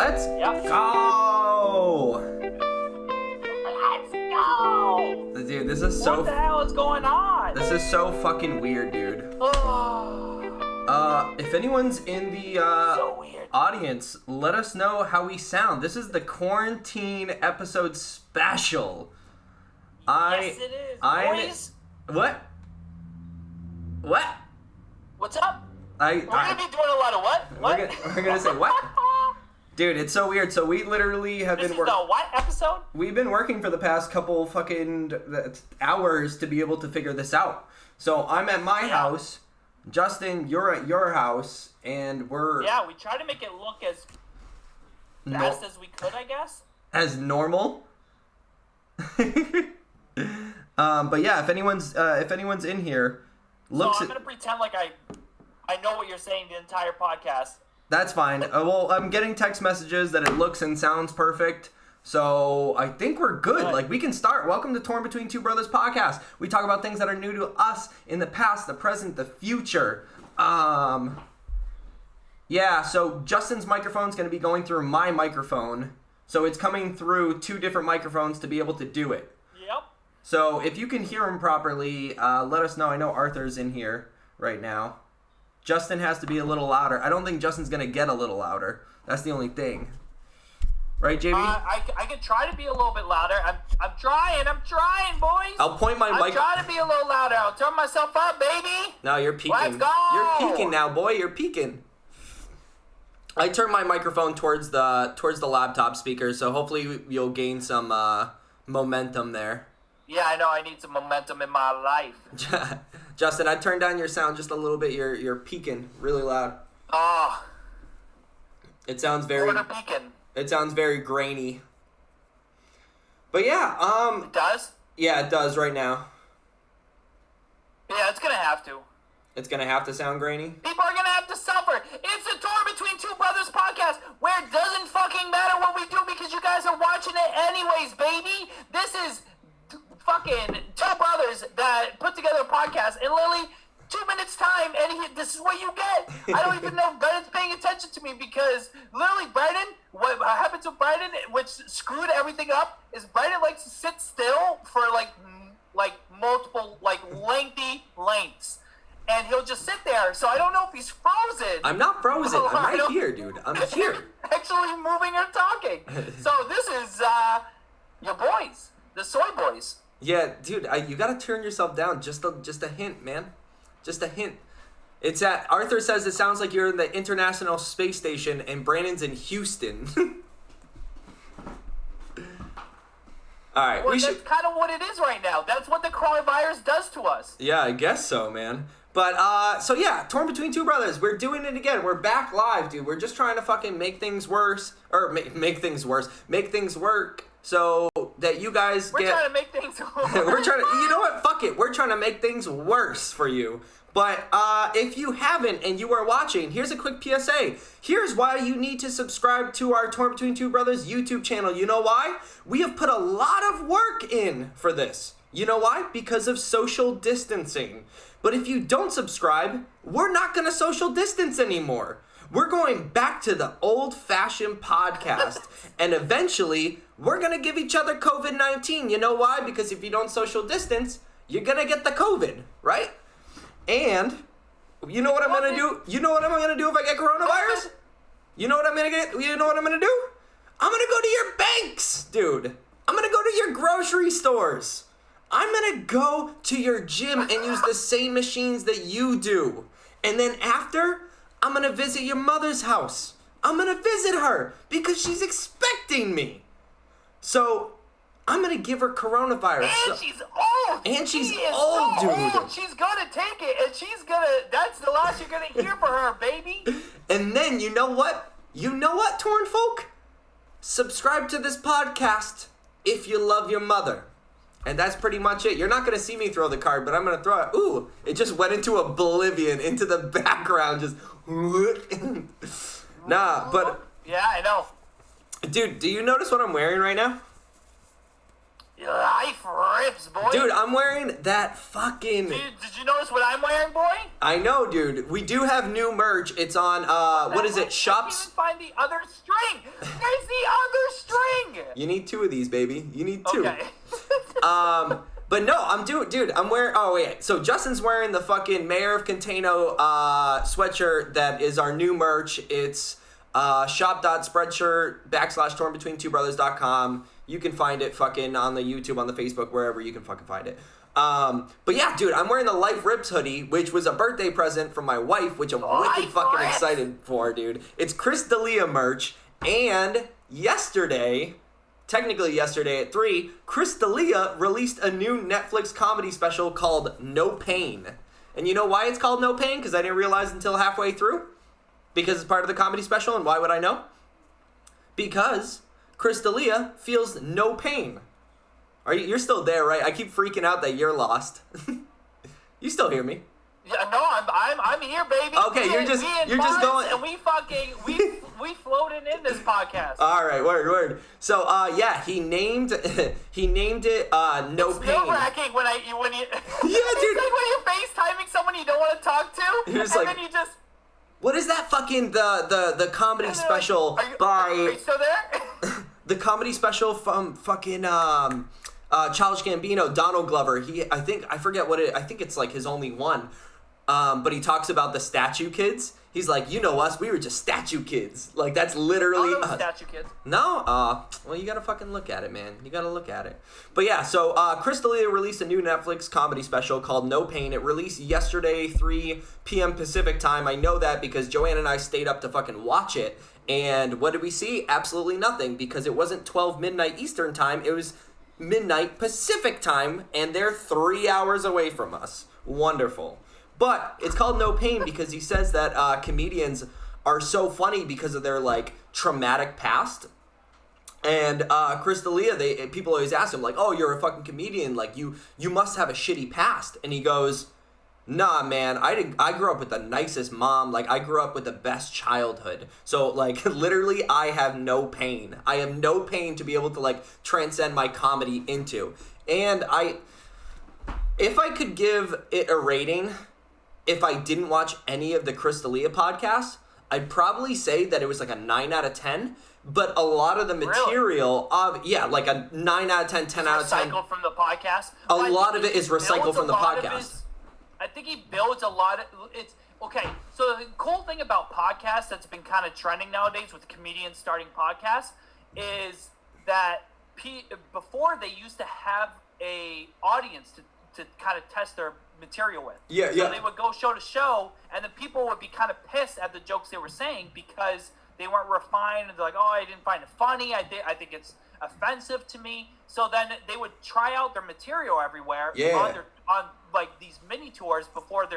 Let's go! Let's go! Dude, this is so... What the hell is going on? This is so fucking weird, dude. If anyone's in the So weird. audience, let us know how we sound. This is the quarantine episode special. Yes, it is. Boys, What? What? what's up? We're gonna be doing a lot of what? We're gonna say what? Dude, it's so weird. So we literally have This been is the what episode? We've been working for the past couple fucking hours to be able to figure this out. So I'm at my house, Justin, you're at your house, and we're... Yeah, we try to make it look as fast as we could, I guess. As normal. But yeah, if anyone's in here, looks... So I'm gonna pretend like I know what you're saying the entire podcast. That's fine. Well, I'm getting text messages that it looks and sounds perfect. So I think we're good. Like, we can start. Welcome to Torn Between Two Brothers podcast. We talk about things that are new to us in the past, the present, the future. Yeah, so Justin's microphone's going to be going through my microphone. So it's coming through two different microphones to be able to do it. Yep. So if you can hear him properly, let us know. I know Arthur's in here right now. Justin has to be a little louder. I don't think Justin's going to get a little louder. That's the only thing. Right, JB? I can try to be a little bit louder. I'm trying, boys. I'll point my mic. I'm trying to be a little louder. I'll turn myself up, baby. No, you're peeking. Let's go. You're peeking now, boy. You're peeking. I turned my microphone towards the laptop speaker, so hopefully you'll gain some momentum there. Yeah, I know. I need some momentum in my life. Justin, I turned down your sound just a little bit. You're peaking really loud. Oh. It sounds very. What a beacon. It sounds very grainy. But yeah, It does? Yeah, it does right now. Yeah, it's gonna have to. It's gonna have to sound grainy. People are gonna have to suffer. It's the Torn Between Two Brothers podcast, where it doesn't fucking matter what we do because you guys are watching it anyways, baby. This is fucking two brothers that put together a podcast in literally 2 minutes time, and this is what you get. I don't even know if Brennan's paying attention to me because literally what happens with Brennan, which screwed everything up, is Brennan likes to sit still for like multiple lengthy lengths, and he'll just sit there. So I don't know if he's frozen. I'm not frozen. I'm right here, dude. I'm here. Actually moving or talking. So this is your boys, the soy boys. Yeah, dude, you gotta turn yourself down. Just a hint, man. Just a hint. It's at Arthur says it sounds like you're in the International Space Station and Brandon's in Houston. All right, Well, that's kind of what it is right now. That's what the coronavirus does to us. Yeah, I guess so, man. But so yeah, Torn Between Two Brothers. We're doing it again. We're back live, dude. We're just trying to fucking make things worse, or make things worse, make things work. So that you guys We're trying to make things worse. We're trying to, you know what? Fuck it. We're trying to make things worse for you. But if you haven't and you are watching, here's a quick PSA. Here's why you need to subscribe to our Torn Between Two Brothers YouTube channel. You know why? We have put a lot of work in for this. You know why? Because of social distancing. But if you don't subscribe, we're not going to social distance anymore. We're going back to the old-fashioned podcast, and eventually, we're going to give each other COVID-19. You know why? Because if you don't social distance, you're going to get the COVID, right? And you know what I'm going to do? You know what I'm going to do if I get coronavirus? You know what I'm going to get? You know what I'm going to do? I'm going to go to your banks, dude. I'm going to go to your grocery stores. I'm going to go to your gym and use the same machines that you do. And then after, I'm going to visit your mother's house. I'm going to visit her because she's expecting me. So I'm going to give her coronavirus. And she's old. And she's she is old, so dude. Old. She's going to take it, and that's the last you're going to hear for her, baby. And then, you know what? You know what, Torn folk? Subscribe to this podcast if you love your mother. And that's pretty much it. You're not going to see me throw the card, but I'm going to throw it. Ooh, it just went into oblivion, into the background. Just. Nah, but. Yeah, I know. Dude, do you notice what I'm wearing right now? Your life rips, boy. Dude, I'm wearing that fucking... Dude, did you notice what I'm wearing, boy? I know, dude. We do have new merch. It's on, what is it, Shops? I can't even find the other string. Where's the other string? You need 2 of these, baby. You need 2. Okay. But no, I'm wearing, oh wait, so Justin's wearing the fucking Mayor of Containo sweatshirt that is our new merch. It's shop.spreadshirt.com/tornbetweentwobrothers.com. You can find it fucking on the YouTube, on the Facebook, wherever you can fucking find it. But yeah, dude, I'm wearing the Life Rips hoodie, which was a birthday present from my wife, which I'm wicked fucking excited for, dude. It's Chris D'Elia merch, and technically yesterday at 3, Chris D'Elia released a new Netflix comedy special called No Pain. And you know why it's called No Pain? Because I didn't realize until halfway through. Because it's part of the comedy special, and why would I know? Because Chris D'Elia feels no pain. You're still there, right? I keep freaking out that you're lost. You still hear me? Yeah, no, I'm here, baby. Okay, you're just going, and we floated in this podcast. All right, word. So, yeah, he named it No It's Pain. nerve-wracking when you. Yeah, dude. It's like when you're FaceTiming someone you don't want to talk to, You're just like, then you just. What is that fucking the comedy special Are you still there? the comedy special from fucking Childish Gambino, Donald Glover. I think it's like his only one. But he talks about the statue kids. He's like, you know us, we were just statue kids. Like, that's literally us. Statue kids. No? Well, you gotta fucking look at it, man. You gotta look at it. But yeah, so Chris D'Elia released a new Netflix comedy special called No Pain. It released yesterday, 3 p.m. Pacific time. I know that because Joanne and I stayed up to fucking watch it. And what did we see? Absolutely nothing, because it wasn't 12 midnight Eastern time. It was midnight Pacific time, and they're 3 hours away from us. Wonderful. But it's called No Pain because he says that comedians are so funny because of their, like, traumatic past. And Chris D'Elia, people always ask him, like, oh, you're a fucking comedian. Like, you must have a shitty past. And he goes, nah, man, I grew up with the nicest mom. Like, I grew up with the best childhood. So, like, literally, I have no pain. I have no pain to be able to, like, transcend my comedy into. And if I could give it a rating, if I didn't watch any of the Chris D'Elia podcasts, I'd probably say that it was like a 9 out of 10. But a lot of the material like a 9 out of 10, 10 out of 10. Recycled from the podcast. A lot of it is recycled from the podcast. I think he builds a lot of it's okay. So the cool thing about podcasts that's been kind of trending nowadays with comedians starting podcasts is that before they used to have a audience to kind of test their material with. Yeah. So they would go show to show, and the people would be kind of pissed at the jokes they were saying because they weren't refined, and they're like, oh, I didn't find it funny. I think it's offensive to me. So then they would try out their material everywhere on like these mini tours before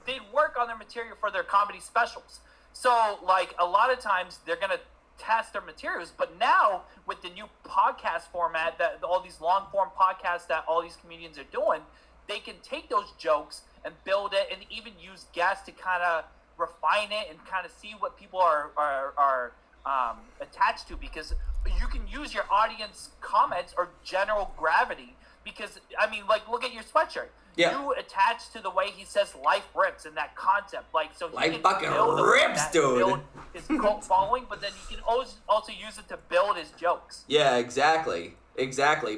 they'd work on their material for their comedy specials. So like a lot of times they're gonna test their materials, but now with the new podcast format that all these long form podcasts that all these comedians are doing, they can take those jokes and build it and even use guests to kind of refine it and kind of see what people are attached to, because you can use your audience comments or general gravity, because I mean, like, look at your sweatshirt. You attach to the way he says life rips and that concept, like, so he life can fucking build rips, dude. Build his cult following, but then he can also use it to build his jokes. Yeah, exactly.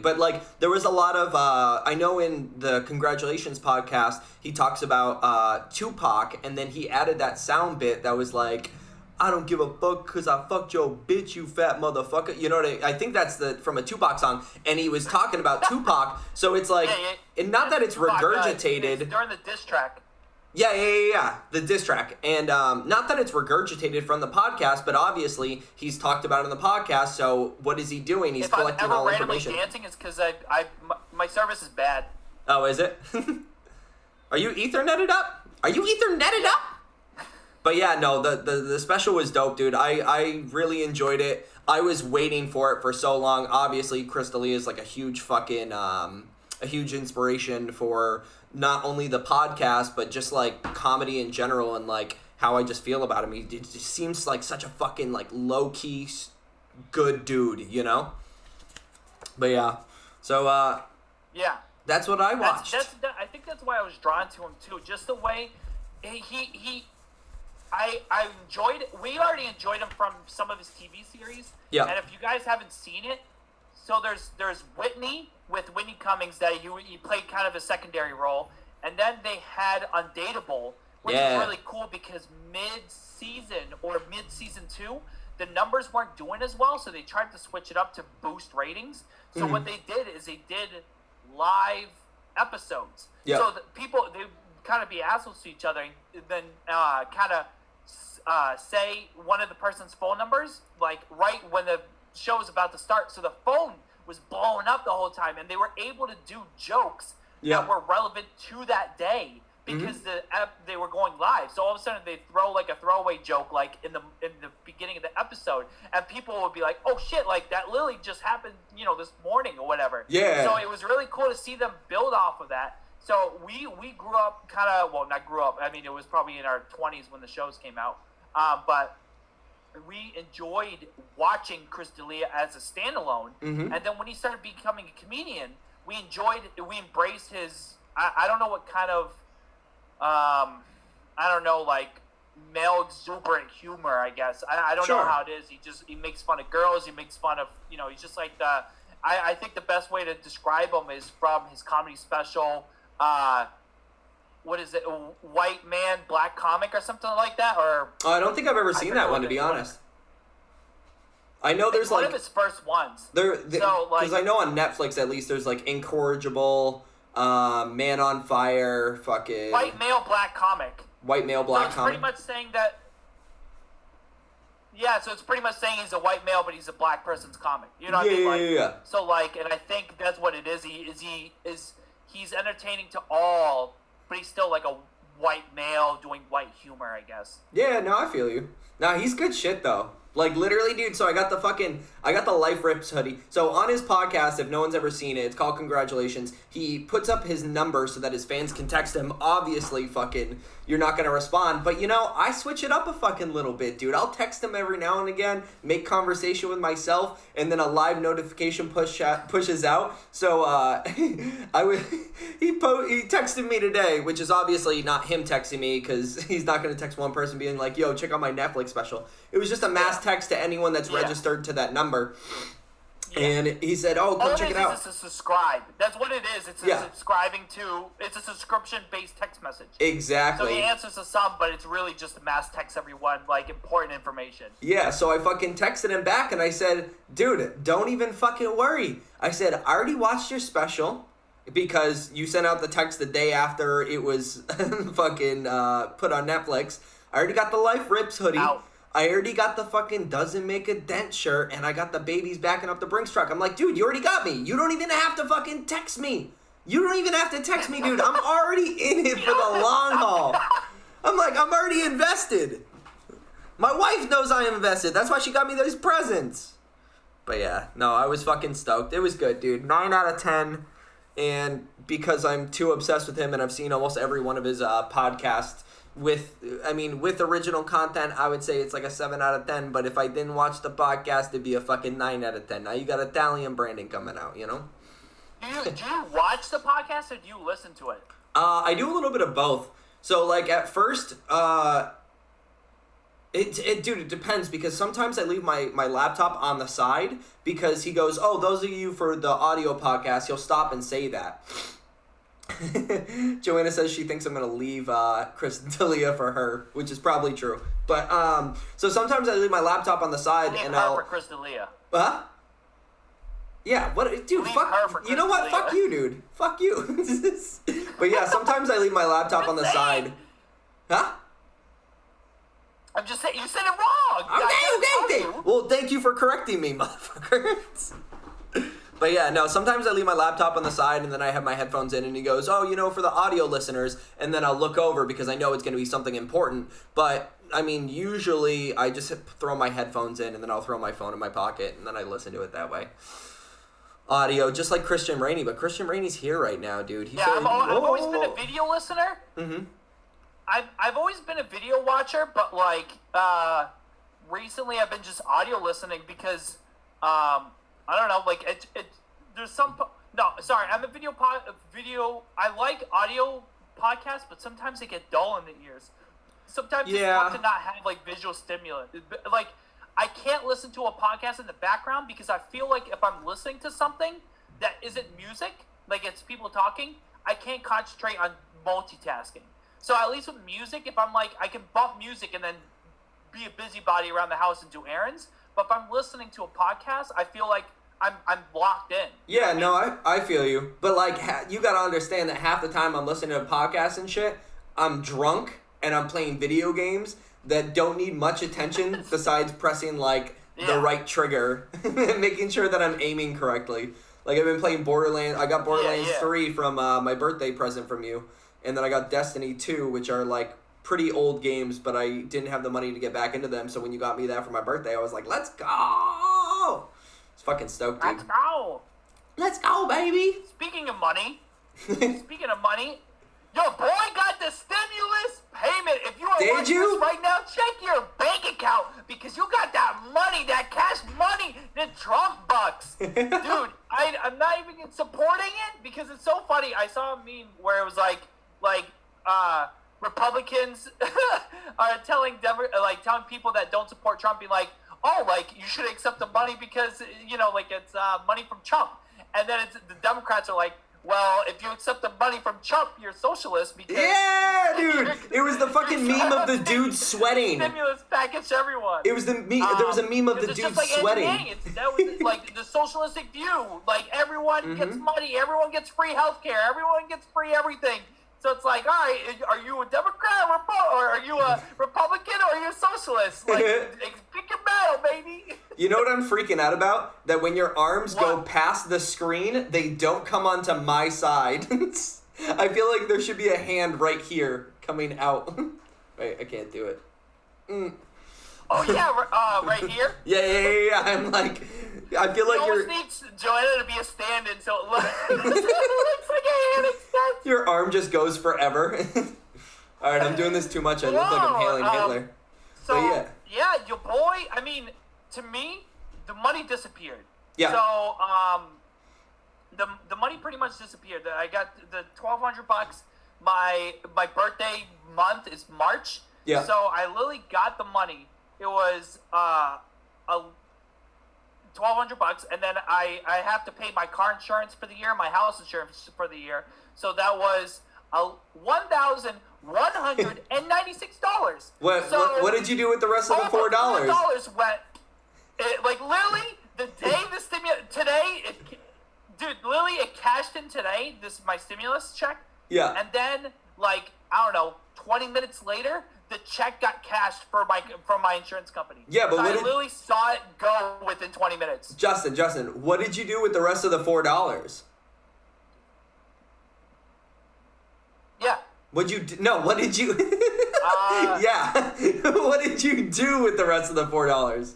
But like, there was a lot of I know in the Congratulations podcast he talks about Tupac, and then he added that sound bit that was like, I don't give a fuck because I fucked your bitch, you fat motherfucker. You know what I think that's from a Tupac song, and he was talking about Tupac, so it's like, and not that it's Tupac, regurgitated. During the diss track. Yeah, the diss track. And not that it's regurgitated from the podcast, but obviously he's talked about it in the podcast, so what is he doing? He's collecting all information. If I'm randomly dancing, it's because my service is bad. Oh, is it? Are you Ethernetted up? But yeah, no, the special was dope, dude. I really enjoyed it. I was waiting for it for so long. Obviously, Chris D'Elia is like a huge fucking, a huge inspiration for not only the podcast, but just like comedy in general, and like how I just feel about him. He just seems like such a fucking like low-key good dude, you know? But yeah, so yeah, that's what I watched. I think that's why I was drawn to him too. Just the way he we already enjoyed him from some of his TV series. Yeah. And if you guys haven't seen it, so there's Whitney with Whitney Cummings that he played kind of a secondary role, and then they had Undateable, which is really cool because mid-season 2, the numbers weren't doing as well, so they tried to switch it up to boost ratings. So what they did is they did live episodes. Yeah. So the people, they kind of be assholes to each other, and then kind of say one of the person's phone numbers, like right when the show was about to start. So the phone was blowing up the whole time, and they were able to do jokes that were relevant to that day because they were going live. So all of a sudden they throw like a throwaway joke like in the beginning of the episode, and people would be like, "Oh shit! Like that literally just happened, this morning or whatever." Yeah. So it was really cool to see them build off of that. So we grew up not grew up. I mean, it was probably in our 20s when the shows came out. But we enjoyed watching Chris D'Elia as a standalone. And then when he started becoming a comedian, we embraced his, I don't know what kind of, like male exuberant humor, I guess. I don't know how it is. He makes fun of girls. He makes fun of, he's just like I think the best way to describe him is from his comedy special, what is it? White Man, Black Comic or something like that? Or I don't think I've ever seen that one, to be honest. I know there's one of his first ones. Because I know on Netflix at least there's like Incorrigible, Man on Fire, fucking White Male, Black Comic. White Male, Black Comic. Pretty much saying that. Yeah, so it's pretty much saying he's a white male, but he's a black person's comic. You know what I mean? Yeah. So and I think that's what it is. He's entertaining to all, but he's still like a white male doing white humor, I guess. Yeah, no, I feel you. Nah, he's good shit though. Like literally, dude. So I got the Life Rips hoodie. So on his podcast, if no one's ever seen it, it's called Congratulations. He puts up his number so that his fans can text him. Obviously, fucking, you're not gonna respond, but I switch it up a fucking little bit, dude. I'll text him every now and again, make conversation with myself, and then a live notification pushes out. So he texted me today, which is obviously not him texting me because he's not gonna text one person being like, "Yo, check out my Netflix special." It was just a mass text to anyone that's registered to that number. Yeah. And he said, "Oh, come check it out." It's a subscribe. That's what it is. It's subscribing to. It's a subscription-based text message. Exactly. So he answers to some, but it's really just a mass text everyone like important information. Yeah. So I fucking texted him back and I said, "Dude, don't even fucking worry." I said, "I already watched your special because you sent out the text the day after it was fucking put on Netflix. I already got the Life Rips hoodie." Ow. I already got the fucking Doesn't Make a Dent shirt, and I got the babies backing up the Brinks truck. I'm like, dude, you already got me. You don't even have to fucking text me. You don't even have to text me, dude. I'm already in it for the long haul. I'm like, I'm already invested. My wife knows I am invested. That's why she got me those presents. But yeah, no, I was fucking stoked. It was good, dude. 9 out of 10. And because I'm too obsessed with him and I've seen almost every one of his podcasts, with original content, I would say it's like a 7 out of 10, but if I didn't watch the podcast, it'd be a fucking 9 out of 10. Now you got Italian branding coming out, Do you watch the podcast or do you listen to it? I do a little bit of both. So like at first, it depends because sometimes I leave my laptop on the side because he goes, "Oh, those of you for the audio podcast, he'll stop and say that." Joanna says she thinks I'm gonna leave Chris D'Elia for her, which is probably true. But so sometimes I leave my laptop on the side and I'll for Chris D'Elia. Huh? Yeah. What, dude? Leave fuck. You know what? D'Elia. Fuck you, dude. Fuck you. But yeah, sometimes I leave my laptop on the side. Huh? I'm just saying you said it wrong. Okay. Well, thank you for correcting me, motherfucker. But yeah, no, sometimes I leave my laptop on the side and then I have my headphones in and he goes, "Oh, for the audio listeners," and then I'll look over because I know it's going to be something important. But, I mean, usually I just throw my headphones in and then I'll throw my phone in my pocket and then I listen to it that way. Audio, just like Christian Rainey, but Christian Rainey's here right now, dude. I've always been a video listener. Mm-hmm. I've always been a video watcher, but, recently I've been just audio listening because, I don't know, there's some... No, sorry, I'm a video... I like audio podcasts, but sometimes they get dull in the ears. sometimes it's tough to not have like visual stimulus. Like I can't listen to a podcast in the background because I feel like if I'm listening to something that isn't music, like it's people talking, I can't concentrate on multitasking. So at least with music, if I'm like, I can bump music and then be a busybody around the house and do errands. But if I'm listening to a podcast, I feel like I'm locked in. Yeah, no, I feel you. But like, you gotta understand that half the time I'm listening to podcasts and shit, I'm drunk and I'm playing video games that don't need much attention besides pressing like the right trigger and making sure that I'm aiming correctly. Like I've been playing Borderlands. I got Borderlands 3 from my birthday present from you, and then I got Destiny 2, which are like pretty old games, but I didn't have the money to get back into them. So when you got me that for my birthday, I was like, "Let's go!" I was fucking stoked, dude. Let's go! Let's go, baby! Speaking of money, your boy got the stimulus payment. If you are watching this right now, check your bank account because you got that money, that cash money, the Trump bucks. Dude, I'm not even supporting it because it's so funny. I saw a meme where it was like Republicans are telling people that don't support Trump, being like, oh, like you should accept the money because like it's money from Trump, and then the Democrats are like, well, if you accept the money from Trump, you're socialist because dude, it was the fucking meme of the dude sweating. Stimulus package to everyone. It was the meme. There was a meme of the dude just like sweating. That was like the socialistic view. Like everyone gets money, everyone gets free healthcare, everyone gets free everything. So it's like, all right, are you a Democrat or are you a Republican or are you a socialist? Like, pick your battle, baby. You know what I'm freaking out about? That when your arms go past the screen, they don't come onto my side. I feel like there should be a hand right here coming out. Wait, I can't do it. Oh, yeah, right here? Yeah. I'm like, I feel like you're... needs Joanna to be a stand-in, so it looks like a hand extension. Your arm just goes forever. All right, I'm doing this too much. I look like I'm hailing Hitler. So, yeah, your boy, I mean, to me, the money disappeared. Yeah. So, the money pretty much disappeared. I got the $1,200. My birthday month is March. Yeah. So I literally got the money. It was $1,200, and then I have to pay my car insurance for the year, my house insurance for the year. So that was $1,196. What did you do with the rest of the $4? $4 went. Like literally the day the stimulus today. Literally it cashed in today. This is my stimulus check. Yeah. And then like I don't know, 20 minutes later, the check got cashed from my insurance company. Yeah, but so I literally saw it go within 20 minutes. Justin, what did you do with the rest of the $4? Yeah. What did you? Yeah. What did you do with the rest of the $4?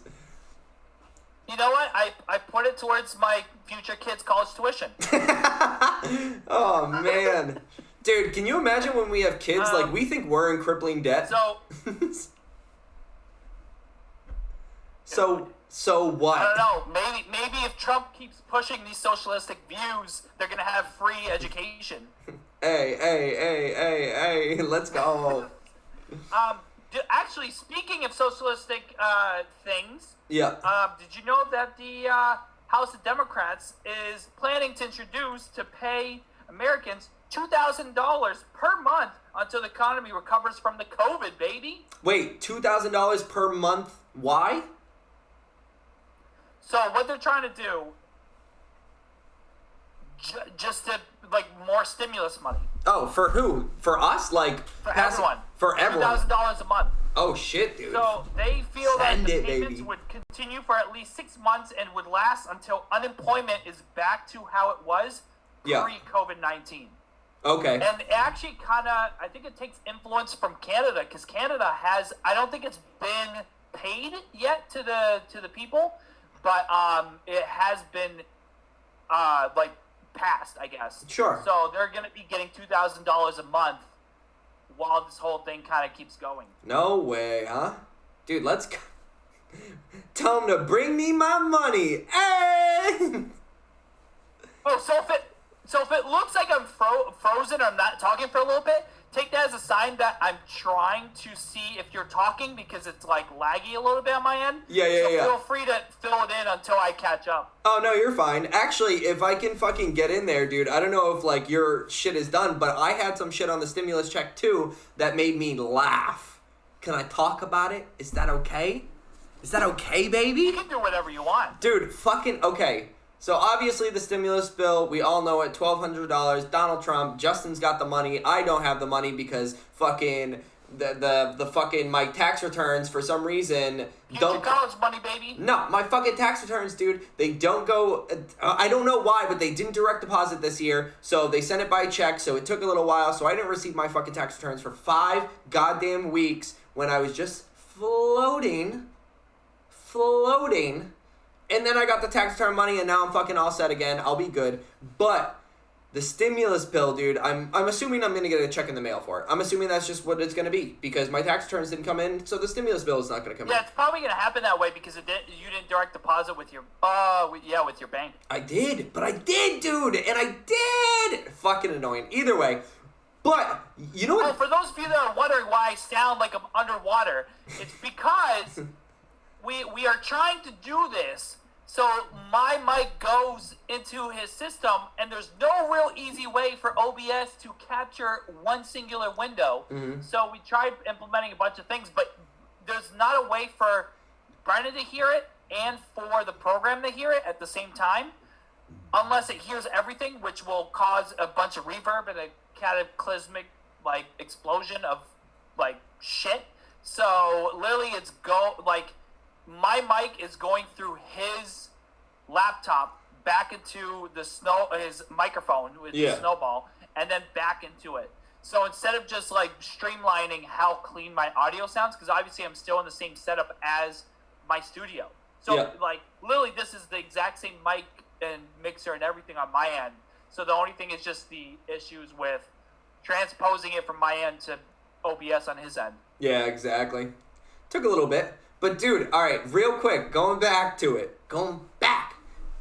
You know what? I put it towards my future kids' college tuition. Oh man. Dude, can you imagine when we have kids? Like, we think we're in crippling debt. So what? I don't know. Maybe if Trump keeps pushing these socialistic views, they're gonna have free education. Hey, let's go. Actually, speaking of socialistic things, yeah. Did you know that the House of Democrats is planning to introduce to pay Americans $2,000 per month until the economy recovers from the COVID, baby? Wait, $2,000 per month? Why? So what they're trying to do, just to, like, more stimulus money. Oh, for who? For us? Like, for everyone. For everyone. $2,000 a month. Oh, shit, dude. So they feel that the payments baby. would continue for at least 6 months and would last until unemployment is back to how it was pre-COVID-19. Okay. And it actually kind of, I think it takes influence from Canada, because Canada has, I don't think it's been paid yet to the people, but it has been passed, I guess. Sure. So they're going to be getting $2,000 a month while this whole thing kind of keeps going. No way, huh? Dude, let's go. Tell them to bring me my money. Hey! Oh, so if it looks like I'm frozen or I'm not talking for a little bit, take that as a sign that I'm trying to see if you're talking because it's like laggy a little bit on my end. Yeah. So feel free to fill it in until I catch up. Oh, no, you're fine. Actually, if I can fucking get in there, dude, I don't know if, like, your shit is done, but I had some shit on the stimulus check, too, that made me laugh. Can I talk about it? Is that okay? Is that okay, baby? You can do whatever you want. Dude, fucking, okay. So, obviously, the stimulus bill, we all know it, $1,200, Donald Trump, Justin's got the money, I don't have the money because fucking... The fucking my tax returns for some reason don't college money, baby. No, my fucking tax returns, dude, they don't go. I don't know why, but they didn't direct deposit this year, so they sent it by check. So it took a little while. So I didn't receive my fucking tax returns for 5 goddamn weeks when I was just floating, and then I got the tax return money, and now I'm fucking all set again. I'll be good, but. The stimulus bill, dude, I'm assuming I'm going to get a check in the mail for it. I'm assuming that's just what it's going to be because my tax returns didn't come in, so the stimulus bill is not going to come in. Yeah, it's probably going to happen that way because you didn't direct deposit with your with your bank. I did, dude, and I did. Fucking annoying. Either way, but you know what? Oh, for those of you that are wondering why I sound like I'm underwater, it's because we are trying to do this. So my mic goes into his system, and there's no real easy way for OBS to capture one singular window. Mm-hmm. So we tried implementing a bunch of things, but there's not a way for Brennan to hear it and for the program to hear it at the same time, unless it hears everything, which will cause a bunch of reverb and a cataclysmic like explosion of like shit. So literally, my mic is going through his laptop back into his microphone with the snowball, and then back into it. So instead of just like streamlining how clean my audio sounds, because obviously I'm still in the same setup as my studio. So like literally, this is the exact same mic and mixer and everything on my end. So the only thing is just the issues with transposing it from my end to OBS on his end. Yeah, exactly. Took a little bit. But dude, alright, real quick, going back.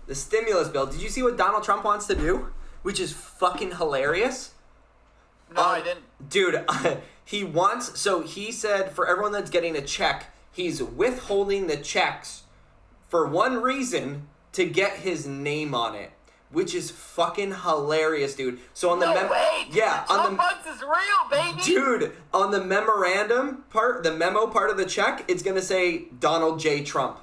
The stimulus bill. Did you see what Donald Trump wants to do? Which is fucking hilarious. No, I didn't. Dude, he said for everyone that's getting a check, he's withholding the checks for one reason, to get his name on it. Which is fucking hilarious, dude. So on the Trump bucks is real, baby. Dude, on the memorandum part, the memo part of the check, it's gonna say Donald J. Trump.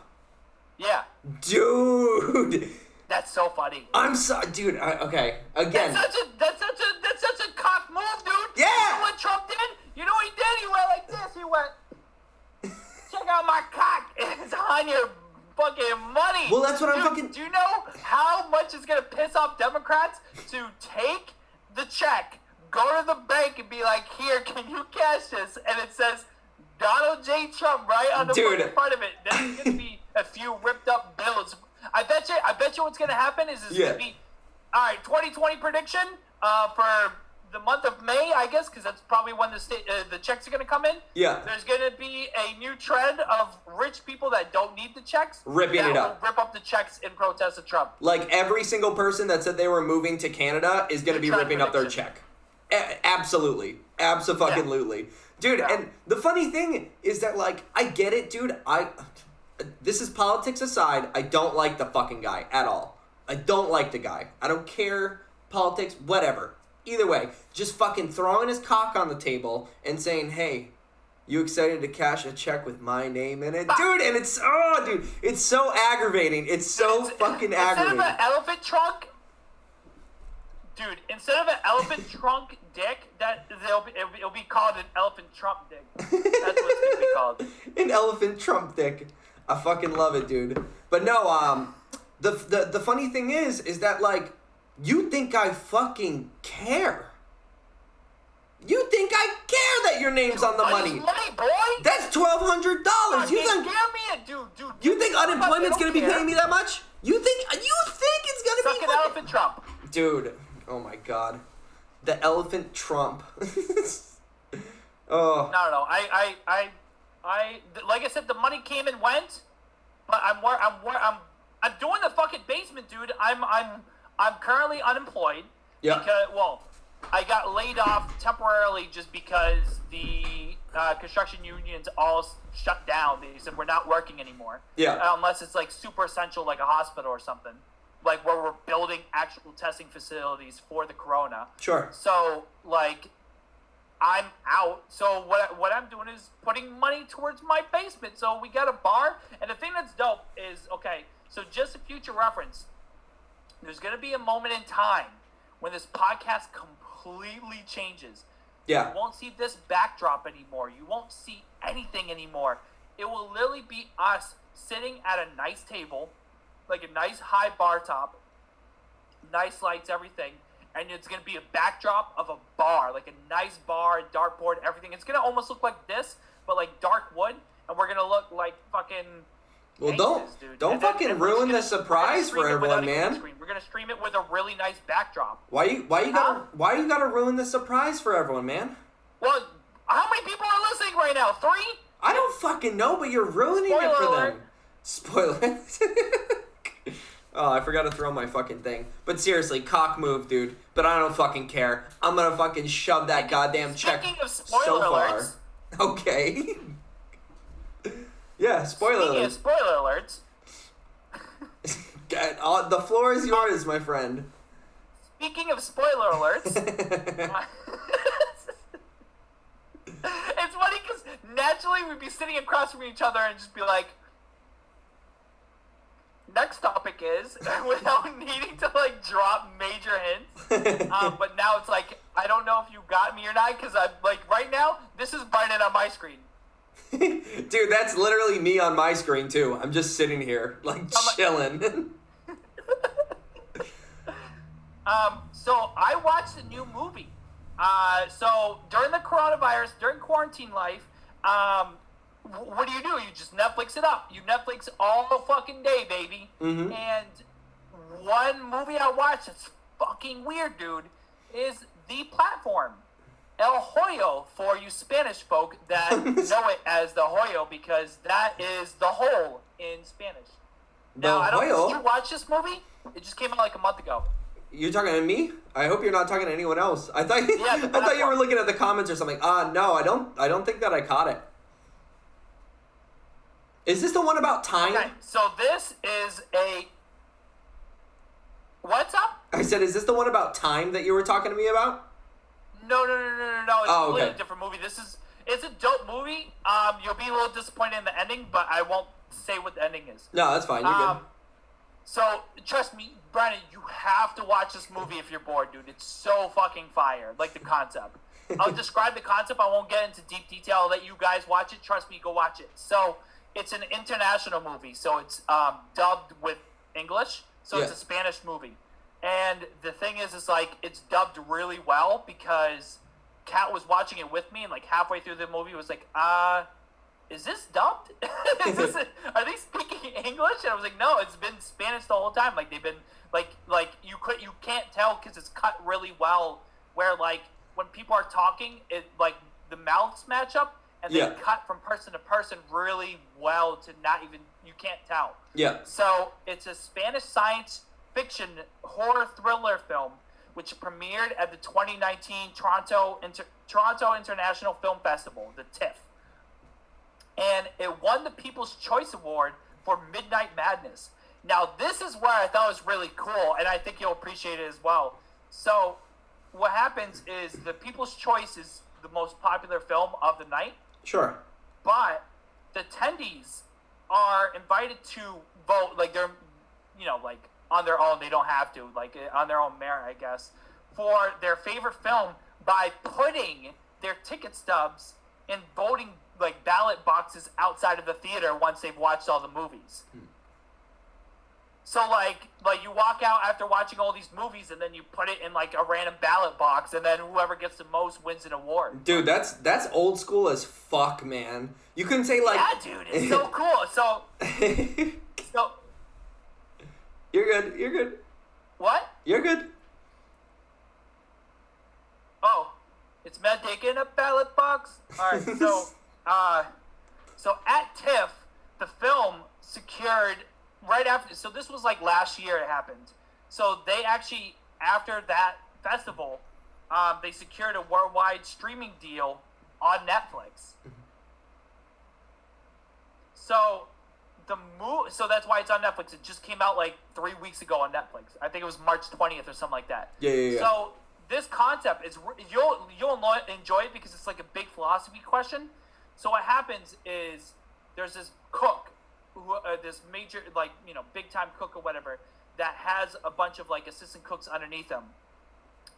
Yeah. Dude. That's so funny. I'm sorry, dude. Okay, again. That's such a cock move, dude. Yeah. You know what Trump did? You know what he did? He went like this. He went, check out my cock. It's on your fucking money. Well, that's what I'm fucking... Do you know how much it's going to piss off Democrats to take the check, go to the bank and be like, here, can you cash this? And it says Donald J. Trump right on the front of it. There's going to be a few ripped up bills. I bet you what's going to happen is it's going to be, all right, 2020 prediction for the month of May, I guess, because that's probably when the checks are going to come in. Yeah. There's going to be a new trend of rich people that don't need the checks. Ripping it up. Rip up the checks in protest of Trump. Like, every single person that said they were moving to Canada is going to be ripping up their check. Absolutely. Abso-fucking-lutely. Dude, and the funny thing is that, like, I get it, dude. This is politics aside. I don't like the fucking guy at all. I don't like the guy. I don't care. Politics, whatever. Either way, just fucking throwing his cock on the table and saying, hey, you excited to cash a check with my name in it? Dude, and it's so aggravating. It's so fucking aggravating. Instead of an elephant trunk, dude, instead of an elephant trunk dick, it'll be called an elephant Trump dick. That's what it's going to be called. An elephant Trump dick. I fucking love it, dude. But no, the funny thing is that, like, you think I fucking care. You think I care that your name's on the money. Money, boy. That's $1,200. You think unemployment's gonna be paying me that much? You think it's gonna be? Suck an elephant Trump. Dude, oh my god, the elephant Trump. Oh. No. I like I said, the money came and went, but I'm doing the fucking basement, dude. I'm currently unemployed. Yeah. Because, well, I got laid off temporarily just because the construction unions all shut down. They said we're not working anymore. Yeah. Unless it's like super essential, like a hospital or something, like where we're building actual testing facilities for the corona. Sure. So like, I'm out. So what I'm doing is putting money towards my basement. So we got a bar, and the thing that's dope is, okay, so just a future reference, there's gonna be a moment in time when this podcast completely changes. Yeah. You won't see this backdrop anymore. You won't see anything anymore. It will literally be us sitting at a nice table, like a nice high bar top, nice lights, everything, and it's going to be a backdrop of a bar, like a nice bar, dartboard, everything. It's going to almost look like this, but like dark wood, and we're going to look like fucking... Well, dude. don't fucking ruin the surprise for everyone, man. We're gonna stream it with a really nice backdrop. Why you gotta ruin the surprise for everyone, man? Well, how many people are listening right now? 3? I don't fucking know, but you're ruining Spoiler it for alert. them. Spoiler. Oh, I forgot to throw my fucking thing. But seriously, cock move, dude. But I don't fucking care. I'm gonna fucking shove that goddamn check Speaking of spoiler so far. alerts. Okay. Yeah, spoiler Speaking alert. of spoiler alerts. The floor is yours, my friend. Speaking of spoiler alerts. It's funny because naturally we'd be sitting across from each other and just be like, next topic is, without needing to like drop major hints. But now it's like, I don't know if you got me or not, because I'm like, right now, this is Brennan on my screen. Dude, that's literally me on my screen too. I'm just sitting here, like, chilling. So I watched a new movie. So during the coronavirus, during quarantine life, what do? You just Netflix it up. You Netflix all fucking day, baby. Mm-hmm. And one movie I watched that's fucking weird, dude, is The Platform. El Hoyo, for you Spanish folk that know it as the Hoyo, because that is the hole in Spanish. Now, did you watch this movie? It just came out like a month ago. You're talking to me? I hope you're not talking to anyone else. I thought Yeah, I thought you were looking at the comments or something. No, I don't think that I caught it. Is this the one about time? Okay, so this is a... What's up? I said, is this the one about time that you were talking to me about? No. It's a completely okay. different movie. It's a dope movie. You'll be a little disappointed in the ending, but I won't say what the ending is. No, that's fine. You're good. So, trust me, Brandon, you have to watch this movie if you're bored, dude. It's so fucking fire. Like the concept. I'll describe the concept. I won't get into deep detail. I'll let you guys watch it. Trust me, go watch it. So, it's an international movie. So, it's dubbed with English. So, It's a Spanish movie. And the thing is like, it's dubbed really well because Kat was watching it with me, and like halfway through the movie was like, is this dubbed? Are they speaking English? And I was like, no, it's been Spanish the whole time. Like they've been like you can't tell because it's cut really well. Where like when people are talking, it like the mouths match up, and they cut from person to person really well to not even you can't tell. Yeah. So it's a Spanish science fiction horror thriller film which premiered at the 2019 Toronto International Film Festival, the TIFF. And it won the People's Choice Award for Midnight Madness. Now, this is where I thought was really cool, and I think you'll appreciate it as well. So, what happens is the People's Choice is the most popular film of the night. Sure. But the attendees are invited to vote, like they're, like on their own. They don't have to, like on their own merit, I guess, for their favorite film by putting their ticket stubs in voting like ballot boxes outside of the theater once they've watched all the movies. So like you walk out after watching all these movies and then you put it in like a random ballot box and then whoever gets the most wins an award. Dude, that's old school as fuck, man. You couldn't say like... Yeah, dude, it's so cool. So You're good. What? You're good. Oh, it's Matt Dick in a ballot box? Alright, so at TIFF, the film secured right after, so this was like last year it happened. So they actually, after that festival, they secured a worldwide streaming deal on Netflix. So so that's why it's on Netflix. It just came out like 3 weeks ago on Netflix. I think it was March 20th or something like that. Yeah. So this concept is you'll enjoy it because it's like a big philosophy question. So what happens is there's this cook, who this major big time cook or whatever that has a bunch of like assistant cooks underneath him,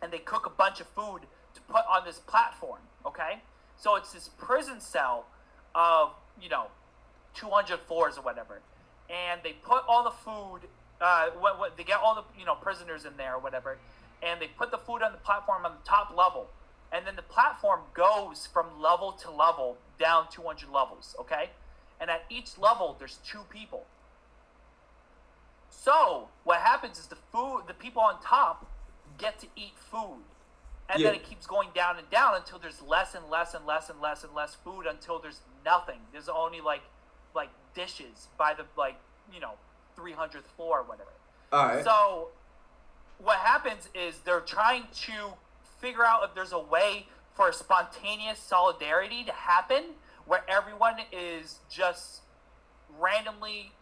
and they cook a bunch of food to put on this platform. Okay, so it's this prison cell of 200 floors or whatever, and they put all the food. They get all the prisoners in there or whatever, and they put the food on the platform on the top level, and then the platform goes from level to level down 200 levels. Okay, and at each level there's 2 people. So what happens is the people on top get to eat food, and then it keeps going down and down until there's less and less and less and less and less food until there's nothing. There's only like dishes by the 300th floor or whatever. All right. So what happens is they're trying to figure out if there's a way for spontaneous solidarity to happen where everyone is just randomly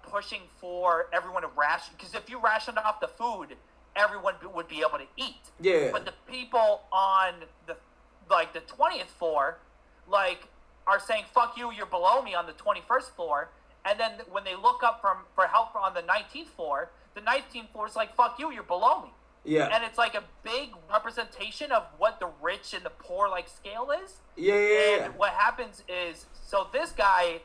pushing for everyone to ration. Because if you rationed off the food, everyone would be able to eat. Yeah. But the people on the 20th floor are saying, fuck you, you're below me on the 21st floor. And then when they look up for help on the 19th floor, the 19th floor is like, fuck you, you're below me. Yeah. And it's like a big representation of what the rich and the poor scale is. Yeah. And what happens is, so this guy,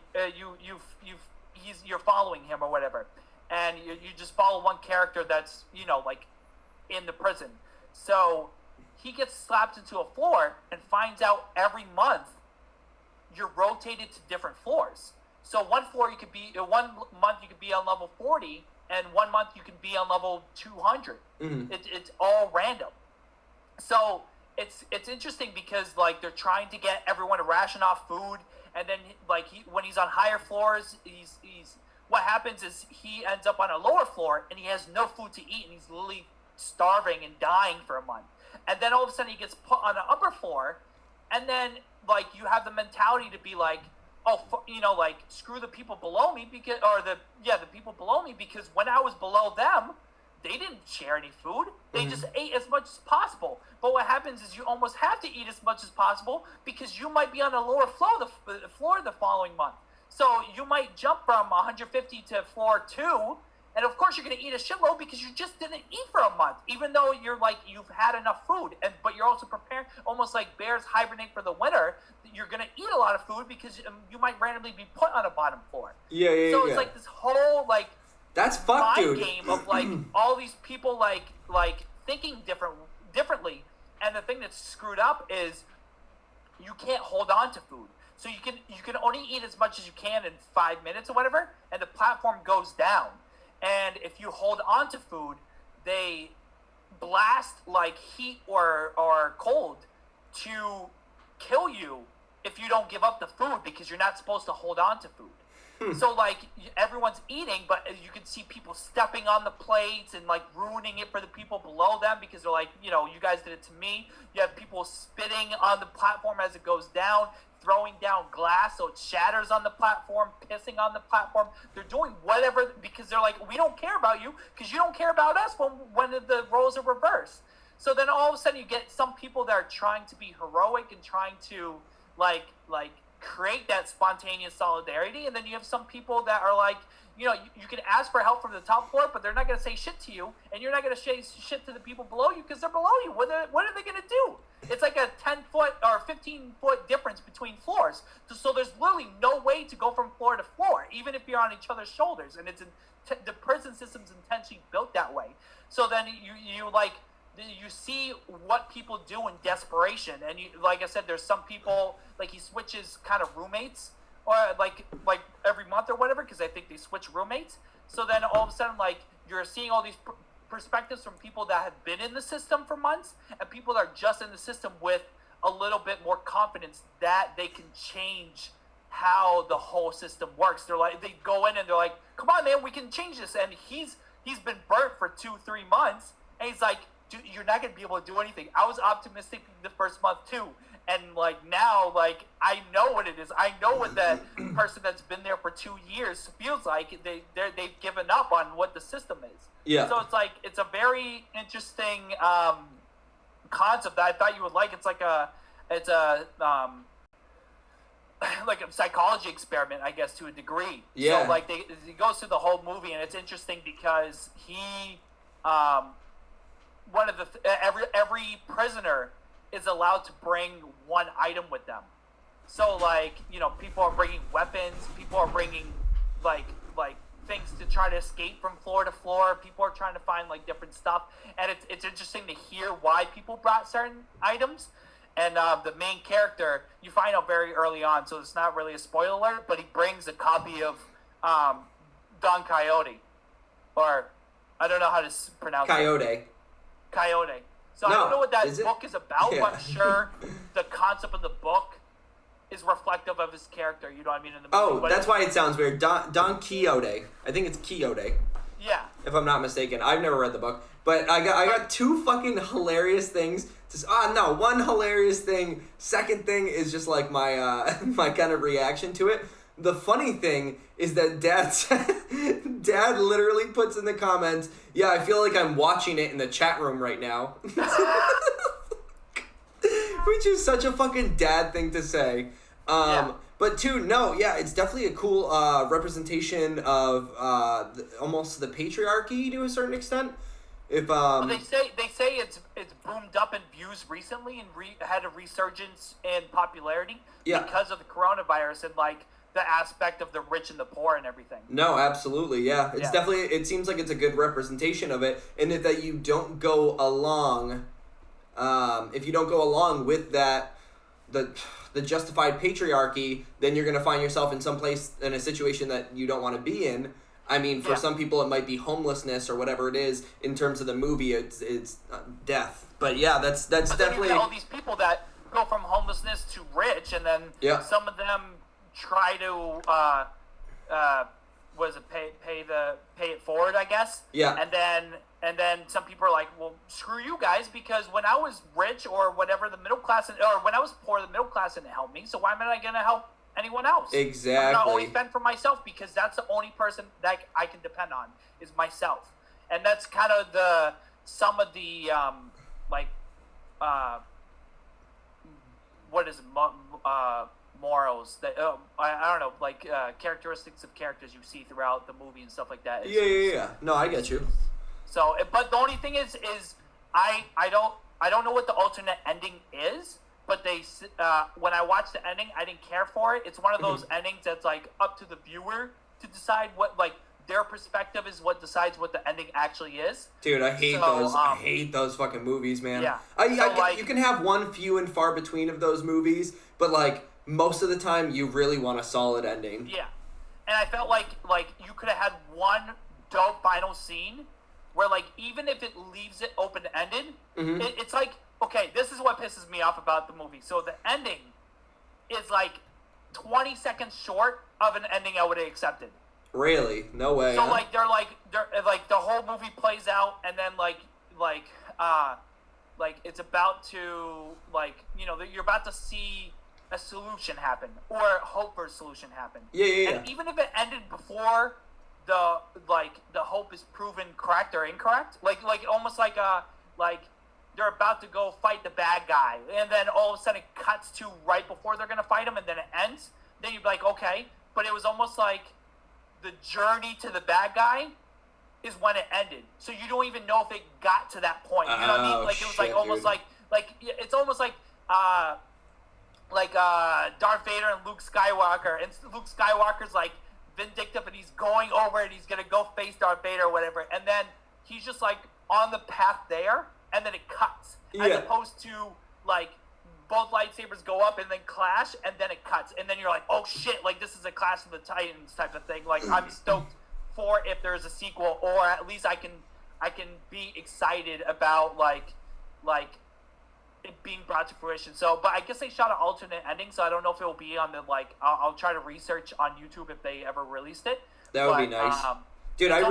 you're following him or whatever, and you just follow one character that's in the prison. So he gets slapped into a floor and finds out every month you're rotated to different floors. So one month you could be on level 40, and 1 month you can be on level 200. Mm-hmm. It's all random. So it's interesting because they're trying to get everyone to ration off food, and then when he's on higher floors, he's what happens is he ends up on a lower floor and he has no food to eat, and he's literally starving and dying for a month. And then all of a sudden he gets put on an upper floor, and then you have the mentality to be screw the people below me the people below me, because when I was below them, they didn't share any food. They just ate as much as possible. But what happens is you almost have to eat as much as possible because you might be on a lower floor the following month. So you might jump from 150 to floor 2, and of course you're going to eat a shitload because you just didn't eat for a month, even though you've had enough food. But you're also preparing, almost like bears hibernate for the winter. You're going to eat a lot of food because you might randomly be put on a bottom floor. Yeah. So it's this whole that's fucked, mind dude. game of all these people thinking differently. And the thing that's screwed up is you can't hold on to food. So you can only eat as much as you can in 5 minutes or whatever, and the platform goes down. And if you hold on to food, they blast heat or cold to kill you if you don't give up the food, because you're not supposed to hold on to food. So everyone's eating, but you can see people stepping on the plates and ruining it for the people below them because they're you guys did it to me. You have people spitting on the platform as it goes down, throwing down glass so it shatters on the platform, pissing on the platform. They're doing whatever because they're we don't care about you because you don't care about us when the roles are reversed. So then all of a sudden you get some people that are trying to be heroic and trying to create that spontaneous solidarity, and then you have some people that are you can ask for help from the top floor, but they're not going to say shit to you, and you're not going to say shit to the people below you because they're below you. What are they going to do? It's like a 10-foot or 15-foot difference between floors. So there's literally no way to go from floor to floor, even if you're on each other's shoulders. And the prison system's intentionally built that way. So then you see what people do in desperation. And like I said, there's some people, he switches kind of roommates, or every month or whatever, because I think they switch roommates. So then all of a sudden, you're seeing all these perspectives from people that have been in the system for months, and people that are just in the system with a little bit more confidence that they can change how the whole system works. They go in and they're come on, man, we can change this. And he's been burnt for 2-3 months, and he's you're not gonna be able to do anything. I was optimistic the first month too, and like now, like I know what it is. I know what that person that's been there for 2 years feels like. They've given up on what the system is. Yeah. So it's like it's a very interesting concept that I thought you would like. It's a like a psychology experiment, I guess, to a degree. Yeah. So like he goes through the whole movie, and it's interesting because he one of the every prisoner is allowed to bring one item with them. So like, you know, people are bringing weapons, people are bringing like things to try to escape from floor to floor. People are trying to find like different stuff, and it's interesting to hear why people brought certain items. And the main character, you find out very early on, so it's not really a spoiler alert, but he brings a copy of Don Quixote, or I don't know how to pronounce it. Coyote. So No, I don't know what that is it? book is about, Yeah. but I'm sure the concept of the book is reflective of his character. You know what I mean? In the movie. Oh, But that's why it sounds weird. Don Quixote. I think it's Quixote, Yeah. if I'm not mistaken. I've never read the book, but I got two fucking hilarious things. One hilarious thing. Second thing is just like my my kind of reaction to it. The funny thing is that Dad literally puts in the comments, "Yeah, I feel like I'm watching it in the chat room right now," which is such a fucking dad thing to say. Yeah. But it's definitely a cool representation of almost the patriarchy to a certain extent. If Well, they say it's boomed up in views recently and had a resurgence in popularity because of the coronavirus and like the aspect of the rich and the poor and everything. No, absolutely, yeah. It's Yeah. definitely, it seems like it's a good representation of it, and that you don't go along, if you don't go along with that, the justified patriarchy, then you're going to find yourself in some place, in a situation that you don't want to be in. I mean, for some people it might be homelessness or whatever it is. In terms of the movie, it's death. But yeah, that's But definitely... then you get all these people that go from homelessness to rich, and then some of them try to pay it forward, I guess. Yeah. And then some people are like, well, screw you guys, because when I was rich or whatever, the middle class, or when I was poor, the middle class didn't help me. So why am I going to help anyone else? Exactly. I'm going to always fend for myself, because that's the only person that I can depend on is myself. And that's kind of some of the what is it, morals that I don't know, like characteristics of characters you see throughout the movie and stuff like that. Yeah. No, I get you. So, but the only thing is I don't know what the alternate ending is. But when I watched the ending, I didn't care for it. It's one of those endings that's like up to the viewer to decide what, like, their perspective is what decides what the ending actually is. Dude, I hate those. I hate those fucking movies, man. Yeah. You can have one few and far between of those movies, but like most of the time, you really want a solid ending. Yeah, and I felt like you could have had one dope final scene where, like, even if it leaves it open ended, it's like, okay, this is what pisses me off about the movie. So the ending is like 20 seconds short of an ending I would have accepted. Really? No way. So huh? they're like the whole movie plays out, and then like it's about to, like, you know, you're about to see a solution happen or hope for a solution happen. Yeah. And even if it ended before the hope is proven correct or incorrect, like almost like they're about to go fight the bad guy, and then all of a sudden it cuts to right before they're gonna fight him, and then it ends. Then you'd be like, okay, but it was almost like the journey to the bad guy is when it ended, so you don't even know if it got to that point. You know what I mean? Like, it was like almost dude. like it's almost like Darth Vader and Luke Skywalker, and Luke Skywalker's like vindictive, and he's going over and he's gonna go face Darth Vader or whatever, and then he's just like on the path there, and then it cuts, as opposed to like both lightsabers go up and then clash, and then it cuts, and then you're like, oh shit, like this is a Clash of the Titans type of thing. Like, I'm stoked for if there's a sequel, or at least I can be excited about like it being brought to fruition. So, but I guess they shot an alternate ending, so I don't know if it will be on the, like, I'll try to research on YouTube if they ever released it. That would be nice. Dude, I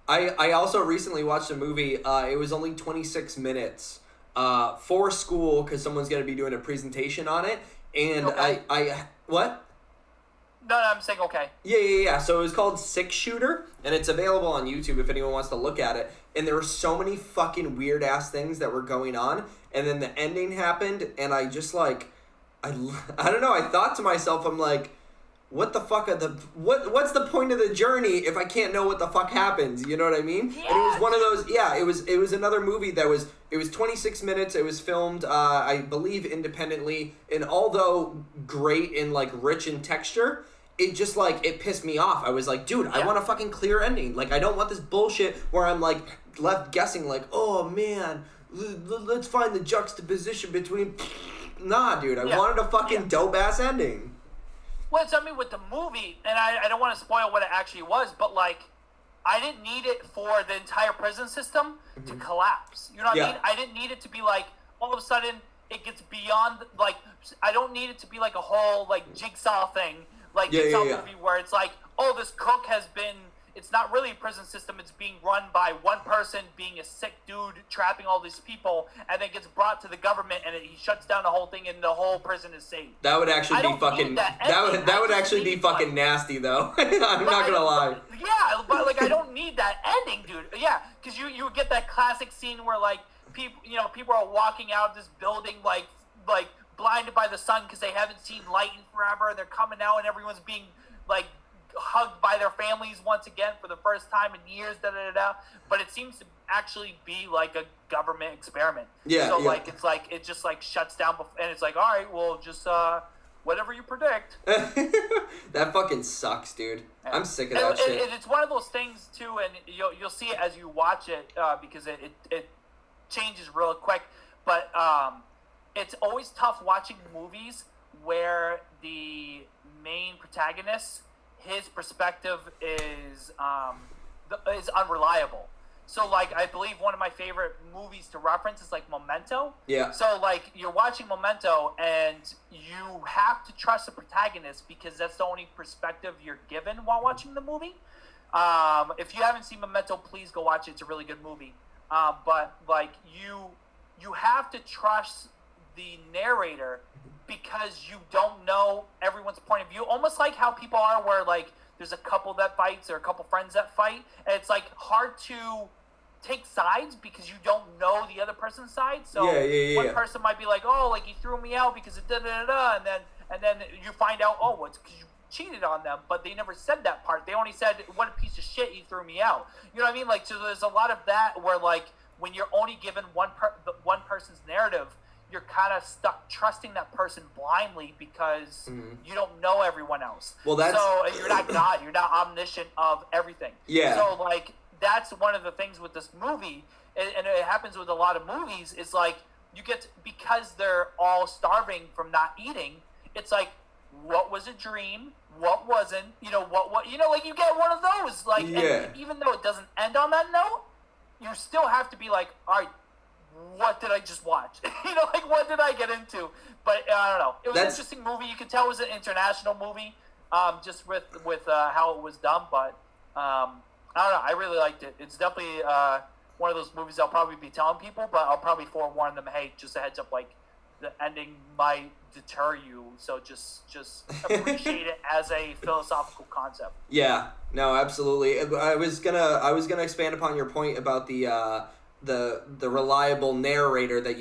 I also recently watched a movie. It was only 26 minutes for school because someone's going to be doing a presentation on it. And Okay. I what? No, I'm saying okay. Yeah. So it was called Six Shooter, and it's available on YouTube if anyone wants to look at it. And there were so many fucking weird ass things that were going on, and then the ending happened, and I just like, I don't know. I thought to myself, I'm like, what the fuck are what's the point of the journey if I can't know what the fuck happens? You know what I mean? Yeah. And it was one of those. Yeah, it was another movie that was. It was 26 minutes. It was filmed, I believe, independently, and although great and like rich in texture, it just like it pissed me off. I was like, dude, I want a fucking clear ending. Like, I don't want this bullshit where I'm like left guessing. Like, oh man, let's find the juxtaposition between. Nah, dude, I wanted a fucking dope ass ending. Well, I mean, with the movie, and I don't want to spoil what it actually was, but like, I didn't need it for the entire prison system to collapse. You know what I mean? I didn't need it to be like, all of a sudden, it gets beyond, like, I don't need it to be like a whole, like, jigsaw thing, like Jigsaw movie where it's like, oh, this cook has been, it's not really a prison system, it's being run by one person being a sick dude trapping all these people, and then gets brought to the government, and he shuts down the whole thing, and the whole prison is saved. That would actually be fucking. That would actually be fucking like, nasty, though. I'm not gonna lie. But like, I don't need that ending, dude. Yeah, because you would get that classic scene where like people are walking out of this building like blinded by the sun because they haven't seen light in forever, and they're coming out, and everyone's being like hugged by their families once again for the first time in years, but it seems to actually be like a government experiment. Like it's like it just like shuts down and it's like, all right, well, just whatever you predict. That fucking sucks, dude. I'm sick of that shit. It's one of those things too, and you'll see it as you watch it because it changes real quick, but it's always tough watching movies where the main protagonist, his perspective is unreliable. So, like, I believe one of my favorite movies to reference is, like, Memento. Yeah. So, like, you're watching Memento, and you have to trust the protagonist because that's the only perspective you're given while watching the movie. If you haven't seen Memento, please go watch it. It's a really good movie. But, like, you have to trust the narrator because you don't know everyone's point of view. Almost like how people are where, like, there's a couple that fights or a couple friends that fight, and it's, like, hard to take sides because you don't know the other person's side. So one person might be like, oh, like, he threw me out because it da-da-da-da, and then you find out, oh, it's because you cheated on them, but they never said that part. They only said, what a piece of shit, he threw me out. You know what I mean? Like, so there's a lot of that where, like, when you're only given one person's narrative, you're kind of stuck trusting that person blindly because you don't know everyone else. Well, so you're not God. You're not omniscient of everything. Yeah. So, like, that's one of the things with this movie, and it happens with a lot of movies, is, like, you get because they're all starving from not eating, it's like, what was a dream? What wasn't? You know, what like, you get one of those. Like, and even though it doesn't end on that note, you still have to be like, all right, what did I just watch? Like, what did I get into? But I don't know. It was an interesting movie. You could tell it was an international movie, just with how it was done. But I don't know. I really liked it. It's definitely one of those movies I'll probably be telling people, but I'll probably forewarn them, hey, just a heads up, like, the ending might deter you. So just appreciate it as a philosophical concept. Yeah. No, absolutely. I was gonna expand upon your point about the reliable narrator that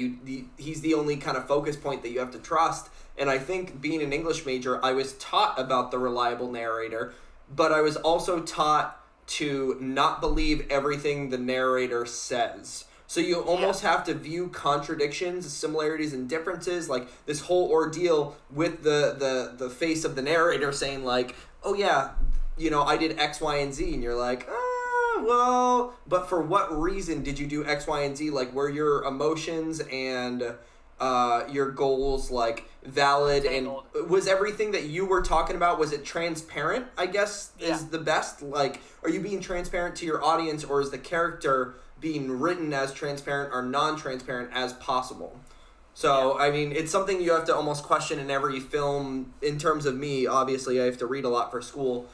he's the only kind of focus point that you have to trust. And I think being an English major, I was taught about the reliable narrator, but I was also taught to not believe everything the narrator says. So you almost have to view contradictions, similarities, and differences, like this whole ordeal with the face of the narrator saying, like, oh yeah, I did X, Y, and Z, and you're like, well, but for what reason did you do X, Y, and Z? Like, were your emotions and your goals, like, valid? And was everything that you were talking about, was it transparent, I guess, is the best? Like, are you being transparent to your audience, or is the character being written as transparent or non-transparent as possible? So, I mean, it's something you have to almost question in every film. In terms of me, obviously, I have to read a lot for school.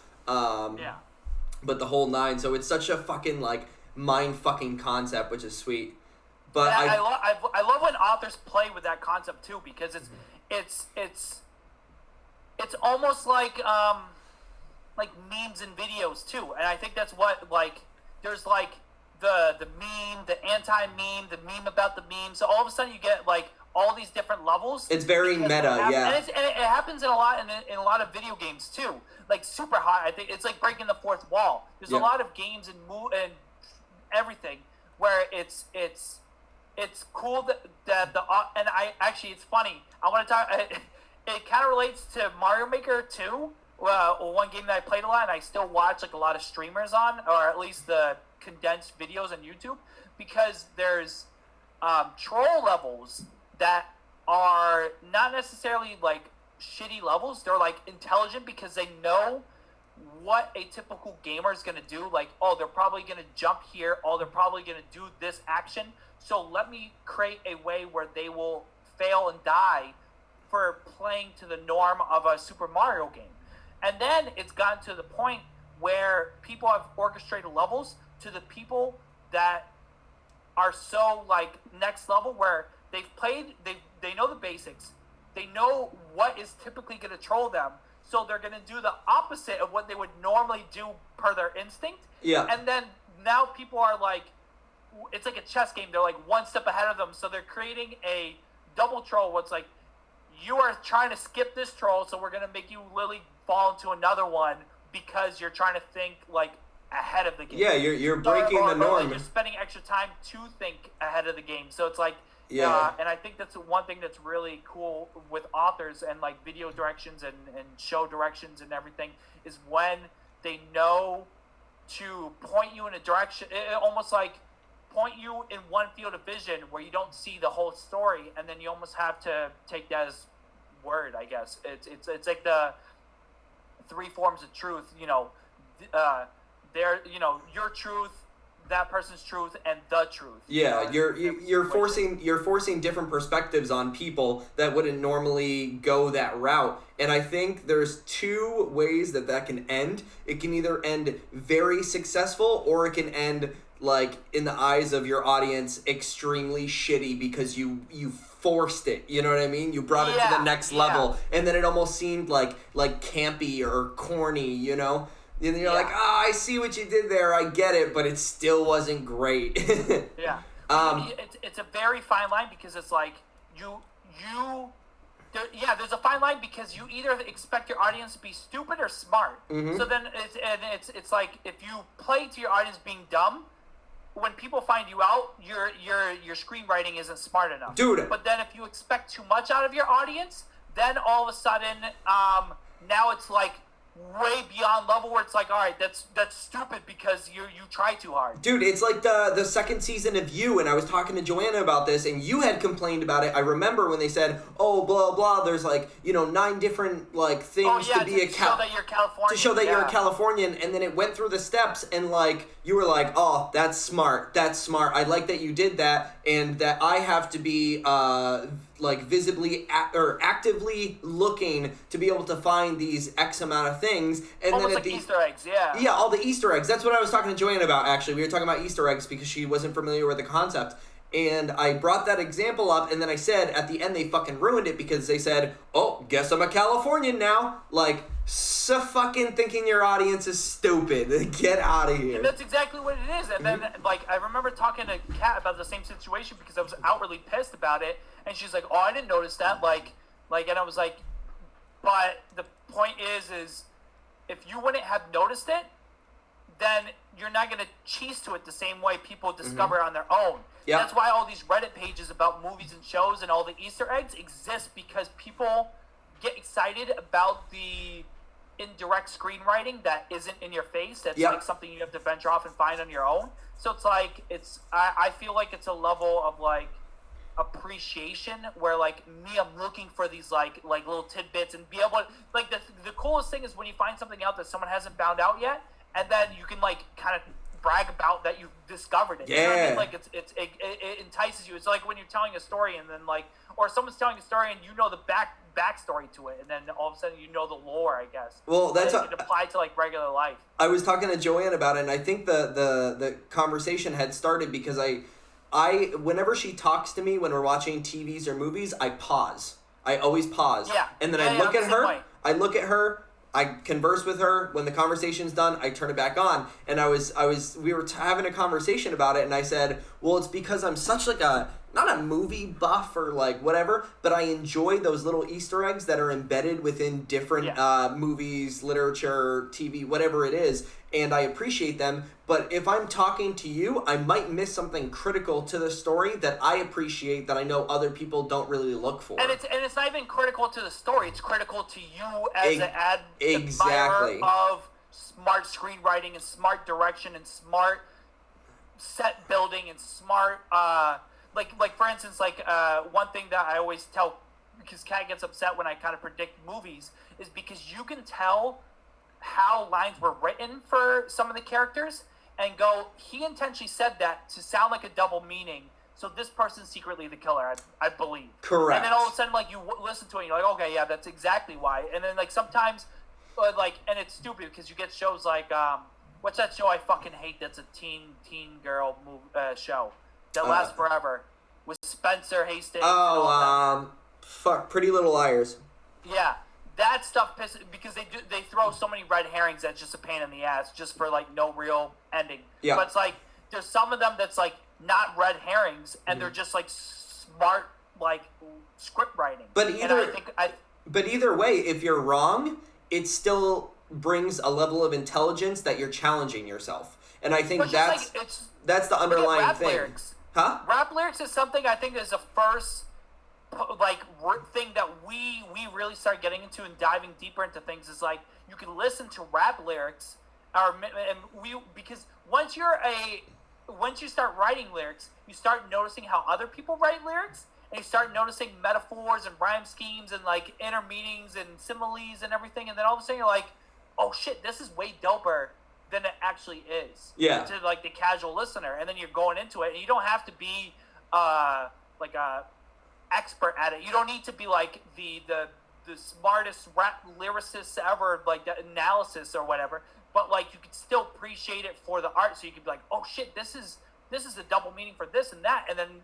but the whole nine. So it's such a fucking like mind fucking concept, which is sweet. But I love when authors play with that concept too, because it's almost like memes and videos too, and I think that's what like there's like the meme, the anti-meme, the meme about the meme. So all of a sudden you get like all these different levels. It's very meta, yeah. And it happens in a lot in a lot of video games too. Like Super Hot, I think it's like breaking the fourth wall. There's a lot of games and everything where it's cool that the and I actually it's funny. I want to talk. It kind of relates to Mario Maker 2, one game that I played a lot, and I still watch like a lot of streamers on, or at least the condensed videos on YouTube, because there's troll levels that are not necessarily like shitty levels. They're like intelligent because they know what a typical gamer is going to do. Like, oh, they're probably going to jump here. Oh, they're probably going to do this action. So let me create a way where they will fail and die for playing to the norm of a Super Mario game. And then it's gotten to the point where people have orchestrated levels to the people that are so like next level, where they've played, they know the basics, they know what is typically going to troll them, so they're going to do the opposite of what they would normally do per their instinct. Yeah. And then now people are like, it's like a chess game, they're like one step ahead of them, so they're creating a double troll where it's like, you are trying to skip this troll, so we're going to make you literally fall into another one because you're trying to think like ahead of the game. Yeah, you're breaking the norm. Like you're spending extra time to think ahead of the game. So it's like, yeah. And I think that's one thing that's really cool with authors and like video directions and show directions and everything, is when they know to point you in a direction, almost like point you in one field of vision where you don't see the whole story, and then you almost have to take that as word, I guess. It's like the three forms of truth, your truth, that person's truth, and the truth. Yeah, you're forcing different perspectives on people that wouldn't normally go that route. And I think there's two ways that can end. It can either end very successful, or it can end like in the eyes of your audience extremely shitty because you forced it, you know what I mean? You brought it to the next level, and then it almost seemed like campy or corny, you know? And you're like, I see what you did there, I get it, but it still wasn't great. Yeah. It's a very fine line, because it's like there's a fine line, because you either expect your audience to be stupid or smart. Mm-hmm. So then it's like, if you play to your audience being dumb, when people find you out, your screenwriting isn't smart enough. Dude. But then if you expect too much out of your audience, then all of a sudden, now it's like way beyond level, where it's like, all right, that's stupid because you try too hard. Dude, it's like the second season of You, and I was talking to Joanna about this, and you had complained about it. I remember when they said, oh, blah, blah, there's like, 9 different like things to be to show that you're Californian. To show that you're a Californian, and then it went through the steps, and like, you were like, oh, that's smart. I like that you did that, and that I have to be like visibly or actively looking to be able to find these X amount of things, and almost then like Easter eggs, yeah, all the Easter eggs. That's what I was talking to Joanne about. Actually, we were talking about Easter eggs because she wasn't familiar with the concept, and I brought that example up, and then I said at the end they fucking ruined it because they said, "Oh, guess I'm a Californian now." Like, so fucking thinking your audience is stupid. Get out of here. And that's exactly what it is. And then, like, I remember talking to Kat about the same situation because I was outwardly pissed about it. And she's like, oh, I didn't notice that. Like, and I was like, but the point is if you wouldn't have noticed it, then you're not going to cheese to it the same way people discover it on their own. Yeah. That's why all these Reddit pages about movies and shows and all the Easter eggs exist, because people get excited about the indirect screenwriting that isn't in your face. That's like something you have to venture off and find on your own. So it's like, I feel like it's a level of like appreciation where like me, I'm looking for these like little tidbits and be able to, like, the coolest thing is when you find something out that someone hasn't found out yet, and then you can like kind of brag about that you've discovered it. Yeah. You know what I mean? Like it entices you. It's like when you're telling a story and then like, or someone's telling a story and you know the backstory to it, and then all of a sudden you know the lore, I guess. Well, that's it applied to like regular life. I was talking to Joanne about it, and I think the conversation had started because I whenever she talks to me when we're watching TVs or movies, I pause. I always pause. Yeah. And then I look at her. I look at her. I converse with her. When the conversation's done, I turn it back on. And we were having a conversation about it, and I said, well, it's because I'm such like not a movie buff or like whatever, but I enjoy those little Easter eggs that are embedded within different movies, literature, TV, whatever it is, and I appreciate them. But if I'm talking to you, I might miss something critical to the story that I appreciate that I know other people don't really look for. And it's not even critical to the story. It's critical to you as an exactly. admirer of smart screenwriting and smart direction and smart set building and smart like for instance, one thing that I always tell, because Kat gets upset when I kind of predict movies, is because you can tell how lines were written for some of the characters and go, he intentionally said that to sound like a double meaning, so this person's secretly the killer, I believe. Correct. And then all of a sudden, like, you listen to it and you're like, okay, yeah, that's exactly why. And then, like, sometimes, and it's stupid because you get shows like, what's that show I fucking hate that's a teen girl show that lasts forever with Spencer Hastings? Pretty Little Liars. Yeah, that stuff pisses, because they throw so many red herrings that's just a pain in the ass just for like no real ending. Yeah. But it's like there's some of them that's like not red herrings and they're just like smart like script writing. But either way, if you're wrong, it still brings a level of intelligence that you're challenging yourself. And I think that's the underlying rap thing. Lyrics. Huh? Rap lyrics is something I think is the first thing that we really start getting into and diving deeper into things. Is like you can listen to rap lyrics, because once you start writing lyrics, you start noticing how other people write lyrics, and you start noticing metaphors and rhyme schemes and like inner meanings and similes and everything, and then all of a sudden you're like, oh shit, this is way doper than it actually is. Yeah. To like the casual listener, and then you're going into it, and you don't have to be like a expert at it. You don't need to be like the smartest rap lyricist ever, like the analysis or whatever. But like you could still appreciate it for the art, so you could be like, oh shit, this is a double meaning for this and that, and then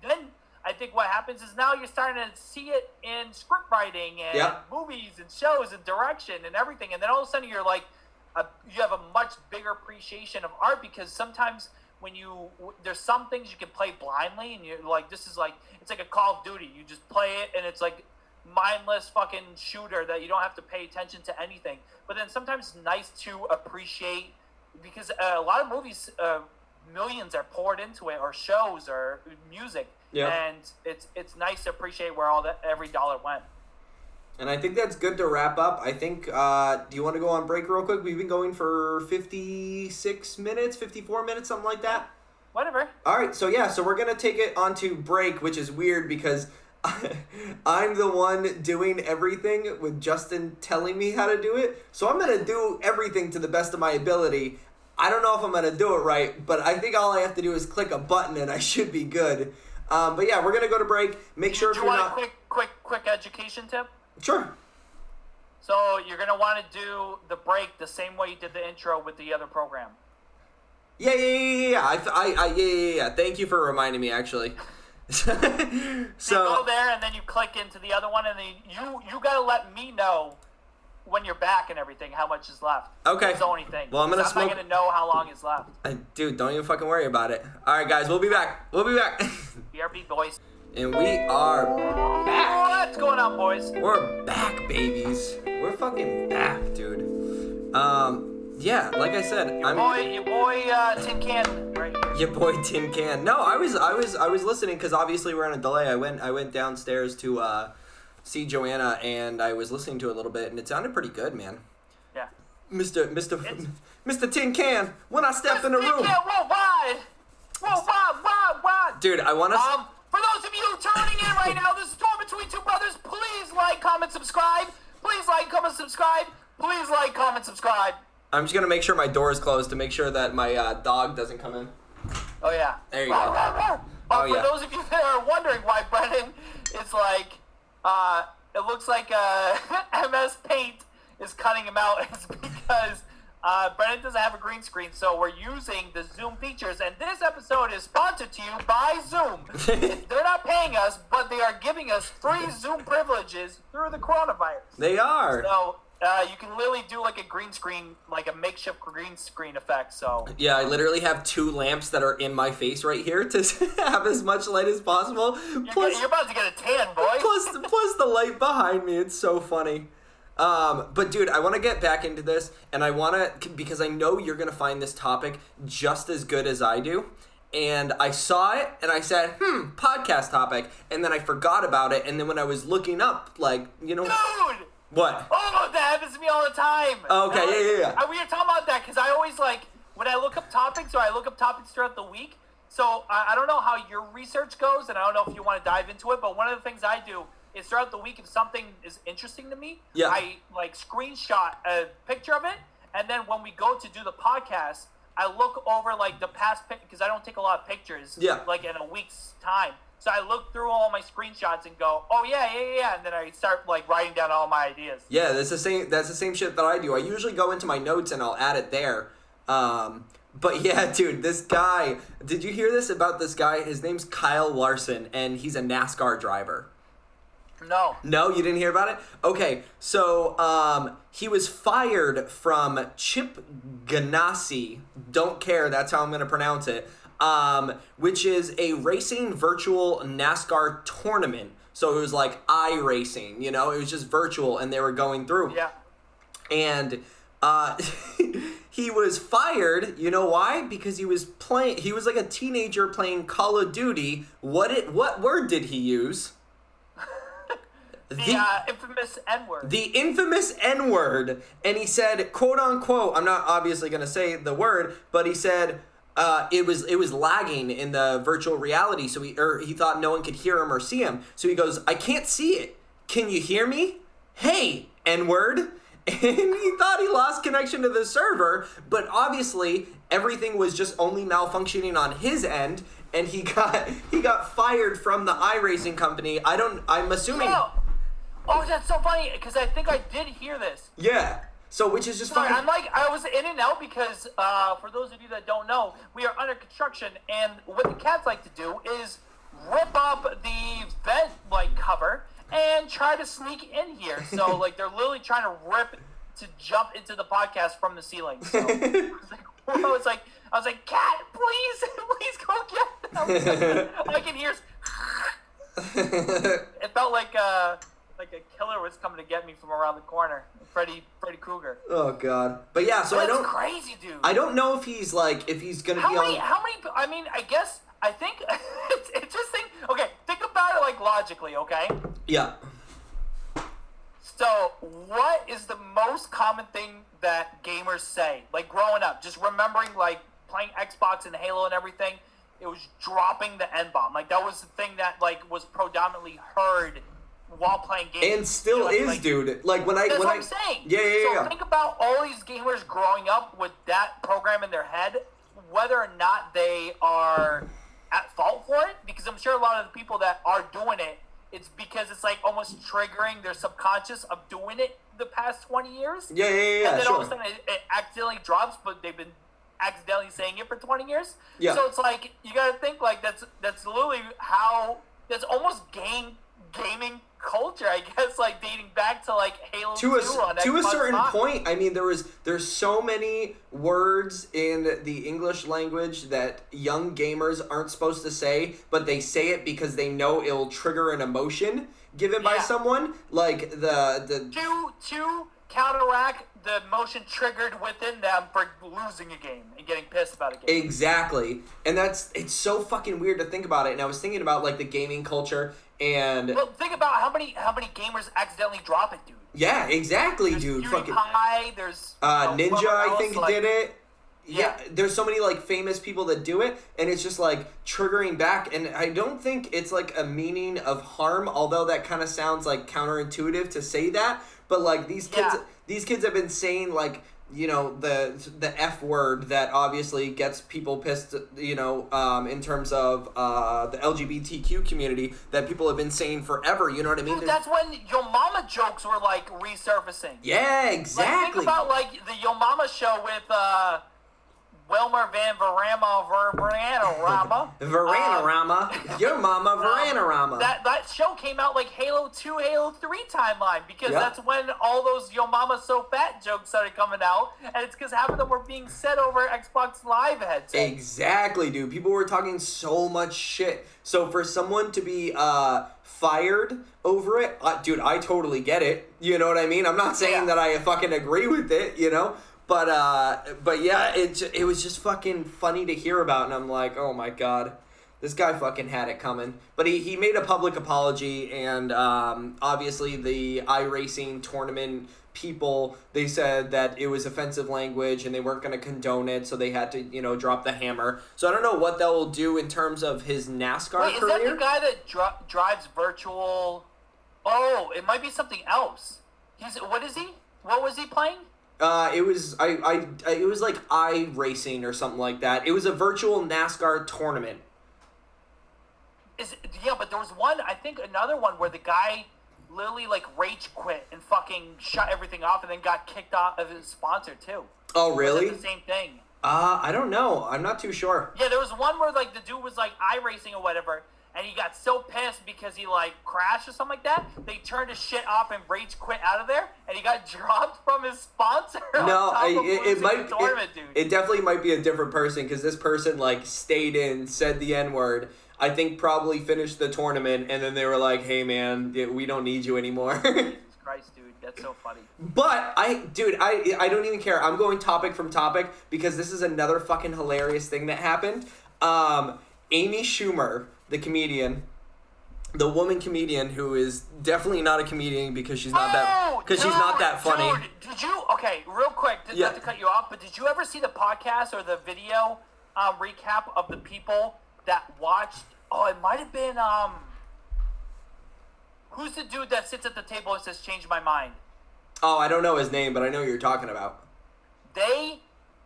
then I think what happens is now you're starting to see it in script writing and movies and shows and direction and everything, and then all of a sudden you're like, you have a much bigger appreciation of art, because sometimes when there's some things you can play blindly, and you're like, this is like, it's like a Call of Duty. You just play it, and it's like mindless fucking shooter that you don't have to pay attention to anything. But then sometimes it's nice to appreciate, because a lot of movies, millions are poured into it, or shows, or music, and it's nice to appreciate where every dollar went. And I think that's good to wrap up. I think, do you want to go on break real quick? We've been going for 56 minutes, 54 minutes, something like that. Whatever. All right, so we're going to take it onto break, which is weird because I'm the one doing everything with Justin telling me how to do it. So I'm going to do everything to the best of my ability. I don't know if I'm going to do it right, but I think all I have to do is click a button and I should be good. But yeah, we're going to go to break. Make sure if you're not... Do you want a quick education tip? Sure. So you're going to want to do the break the same way you did the intro with the other program. Yeah. Thank you for reminding me, actually. So you go there, and then you click into the other one, and then you got to let me know when you're back and everything how much is left. Okay. That's the only thing. Well, I'm not going to know how long is left. Dude, don't even fucking worry about it. All right, guys, we'll be back. BRB, boys. And we are back. What's going on, boys? We're back, babies. We're fucking back, dude. Yeah, like I said, your boy, Tin Can, right here. Your boy, Tin Can. No, I was listening because obviously we're on a delay. I went downstairs to see Joanna, and I was listening to it a little bit, and it sounded pretty good, man. Yeah. Mr. Tin Can, when I stepped in the room. Tin Can worldwide. Dude, I want to. For those of you turning in right now, this is Storm Between Two Brothers. Please like, comment, subscribe. Please like, comment, subscribe. Please like, comment, subscribe. I'm just going to make sure my door is closed to make sure that my dog doesn't come in. Oh, yeah. There you go. For those of you that are wondering why Brennan is like, it looks like MS Paint is cutting him out. It's because Brennan doesn't have a green screen, so we're using the Zoom features. And this episode is sponsored to you by Zoom. They're not paying us, but they are giving us free Zoom privileges through the coronavirus. They are. So you can literally do like a green screen, like a makeshift green screen effect. So yeah, I literally have 2 lamps that are in my face right here to have as much light as possible. You're about to get a tan, boy. Plus the light behind me. It's so funny. But dude, I want to get back into this, and I want to, because I know you're going to find this topic just as good as I do. And I saw it, and I said, podcast topic. And then I forgot about it, and then when I was looking up, like, you know... Dude! What? Oh, that happens to me all the time. Okay, yeah. We were talking about that because I always like when I look up topics or I look up topics throughout the week. So I don't know how your research goes, and I don't know if you want to dive into it. But one of the things I do is throughout the week, if something is interesting to me, I like screenshot a picture of it, and then when we go to do the podcast, I look over like the past because I don't take a lot of pictures. Like in a week's time. So I look through all my screenshots and go, oh yeah, and then I start like writing down all my ideas. Yeah, that's the same shit that I do. I usually go into my notes and I'll add it there. But yeah, dude, this guy, did you hear this about this guy? His name's Kyle Larson, and he's a NASCAR driver. No. No, you didn't hear about it? Okay, so he was fired from Chip Ganassi. Don't care, that's how I'm going to pronounce it. Which is a racing virtual NASCAR tournament. So it was like iRacing, you know? It was just virtual, and they were going through. Yeah. And he was fired. You know why? Because he was like a teenager playing Call of Duty. What word did he use? The infamous N-word. The infamous N-word. And he said, quote unquote, I'm not obviously going to say the word, but he said it was lagging in the virtual reality, so he thought no one could hear him or see him. So he goes, I can't see it. Can you hear me? Hey, N-word. And he thought he lost connection to the server, but obviously everything was just only malfunctioning on his end, and he got fired from the iRacing company. I'm assuming. Oh, that's so funny because I think I did hear this. Yeah. So, which is just funny. I was in and out because, for those of you that don't know, we are under construction, and what the cats like to do is rip up the vent, cover and try to sneak in here. So, they're literally trying to jump into the podcast from the ceiling. So, I was like, cat, please go get them. I can hear. It felt like a killer was coming to get me from around the corner. Freddy Krueger. Oh God! But yeah, so that's crazy, dude. I don't know if he's gonna be on. How many? I mean, I think it's just think. Okay, think about it logically. Okay. Yeah. So, what is the most common thing that gamers say? Growing up, just remembering playing Xbox and Halo and everything. It was dropping the N-bomb. That was the thing that was predominantly heard while playing games. And still is, dude. That's what I'm saying. Yeah. So think about all these gamers growing up with that program in their head, whether or not they are at fault for it, because I'm sure a lot of the people that are doing it, it's because it's almost triggering their subconscious of doing it the past 20 years. Yeah. And then all of a sudden it accidentally drops, but they've been accidentally saying it for 20 years. Yeah. So it's you gotta think that's literally how that's almost gaming culture, I guess, dating back to Halo 2 on Xbox to a certain Live. point. I mean, there's so many words in the English language that young gamers aren't supposed to say, but they say it because they know it'll trigger an emotion given by someone. To counteract the emotion triggered within them for losing a game and getting pissed about a game. Exactly. And it's so fucking weird to think about it. And I was thinking about the gaming culture and think about how many gamers accidentally drop it, dude. Yeah, exactly, dude. Fucking PewDiePie, there's Ninja, I think did it. Yeah, there's so many famous people that do it, and it's just triggering back. And I don't think it's a meaning of harm, although that kind of sounds counterintuitive to say that. But these kids have been saying the F word that obviously gets people pissed, in terms of the LGBTQ community that people have been saying forever, you know what I mean? Dude, that's when Yo Mama jokes were, like, resurfacing. Yeah, exactly. Like, think about, like, the Yo Mama show with, Wilmer Van Varanarama. Varanarama. Your mama Varanarama. That show came out like Halo 2, Halo 3 timeline because that's when all those Yo Mama So Fat jokes started coming out, and it's because half of them were being said over Xbox Live headsets. Exactly, dude. People were talking so much shit. So for someone to be fired over it, dude, I totally get it. You know what I mean? I'm not saying that I fucking agree with it, you know? But yeah, it was just fucking funny to hear about, and I'm like, oh my god, this guy fucking had it coming. But he made a public apology, and obviously the iRacing tournament people, they said that it was offensive language and they weren't going to condone it, so they had to, drop the hammer. So I don't know what that will do in terms of his NASCAR career. Is that the guy that drives virtual? Oh, it might be something else. What is he? What was he playing? It was it was like iRacing or something like that. It was a virtual NASCAR tournament. But there was one, I think another one where the guy literally like rage quit and fucking shut everything off and then got kicked off of his sponsor too. Oh really? The same thing. I don't know. I'm not too sure. Yeah, there was one where like the dude was like iRacing or whatever, and he got so pissed because he like crashed or something like that. They turned his shit off and rage quit out of there, and he got dropped from his sponsor. No, it definitely might be a different person because this person like stayed in, said the N-word. I think probably finished the tournament, and then they were like, "Hey man, we don't need you anymore." Jesus Christ, dude, that's so funny. But I don't even care. I'm going topic from topic because this is another fucking hilarious thing that happened. Amy Schumer, the comedian, the woman comedian who is definitely not a comedian because she's not she's not that funny. Dude, did you? Okay, real quick, not to cut you off, but did you ever see the podcast or the video recap of the people that watched? Oh, it might have been who's the dude that sits at the table and says, "Change my mind"? Oh, I don't know his name, but I know what you're talking about. They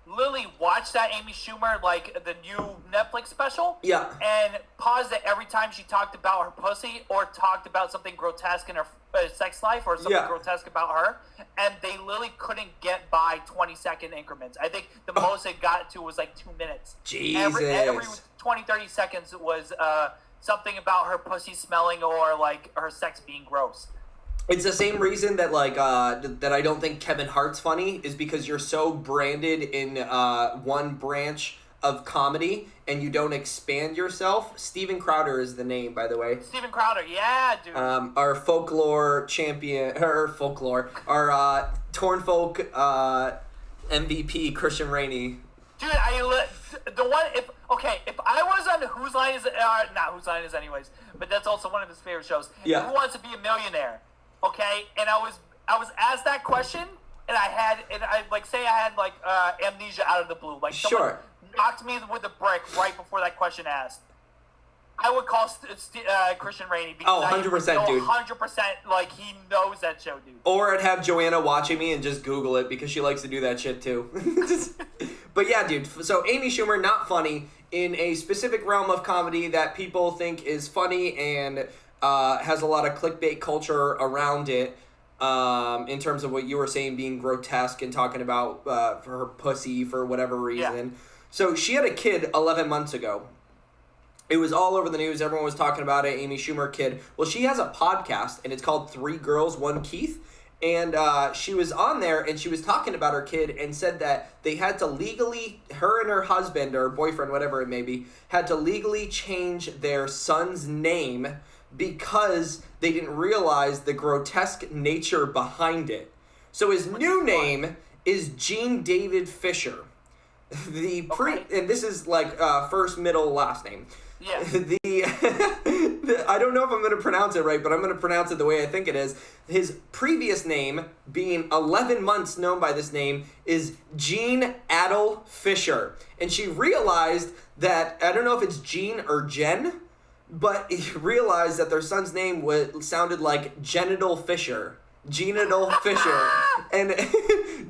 literally watched that Amy Schumer, like, the new Netflix special. Yeah. And paused it every time she talked about her pussy or talked about something grotesque in her sex life or something grotesque about her. And they literally couldn't get by 20-second increments. I think the most it got to was like 2 minutes. Jesus. Every 20, 30 seconds was something about her pussy smelling or, like, her sex being gross. It's the same reason that that I don't think Kevin Hart's funny is because you're so branded in one branch of comedy and you don't expand yourself. Steven Crowder is the name, by the way. Steven Crowder, yeah, dude. Our folklore champion, our Torn Folk MVP, Christian Rainey. Dude, the one, if I was on Whose Line Is It, not Whose Line Is Anyways, but that's also one of his favorite shows. Yeah. Who Wants to Be a Millionaire? Okay, and I was asked that question, and I had amnesia out of the blue, like someone knocked me with a brick right before that question asked. I would call Christian Rainey because 100%, dude. 100%, like he knows that show, dude. Or I'd have Joanna watching me and just Google it because she likes to do that shit too. But yeah, dude. So Amy Schumer, not funny in a specific realm of comedy that people think is funny and has a lot of clickbait culture around it, in terms of what you were saying being grotesque and talking about for her pussy for whatever reason. Yeah. So she had a kid 11 months ago. It was all over the news. Everyone was talking about it. Amy Schumer kid. Well, she has a podcast, and it's called 3 Girls, 1 Keith. And she was on there, and she was talking about her kid and said that they had to legally, her and her husband or boyfriend, whatever it may be, had to legally change their son's name because they didn't realize the grotesque nature behind it. So his new name is Gene David Fisher. And this is like first, middle, last name. Yeah. I don't know if I'm going to pronounce it right, but I'm going to pronounce it the way I think it is. His previous name, being 11 months known by this name, is Gene Adel Fisher. And she realized that, I don't know if it's Gene or Jen, but he realized that their son's name sounded like Genital Fisher. Genital Fisher. And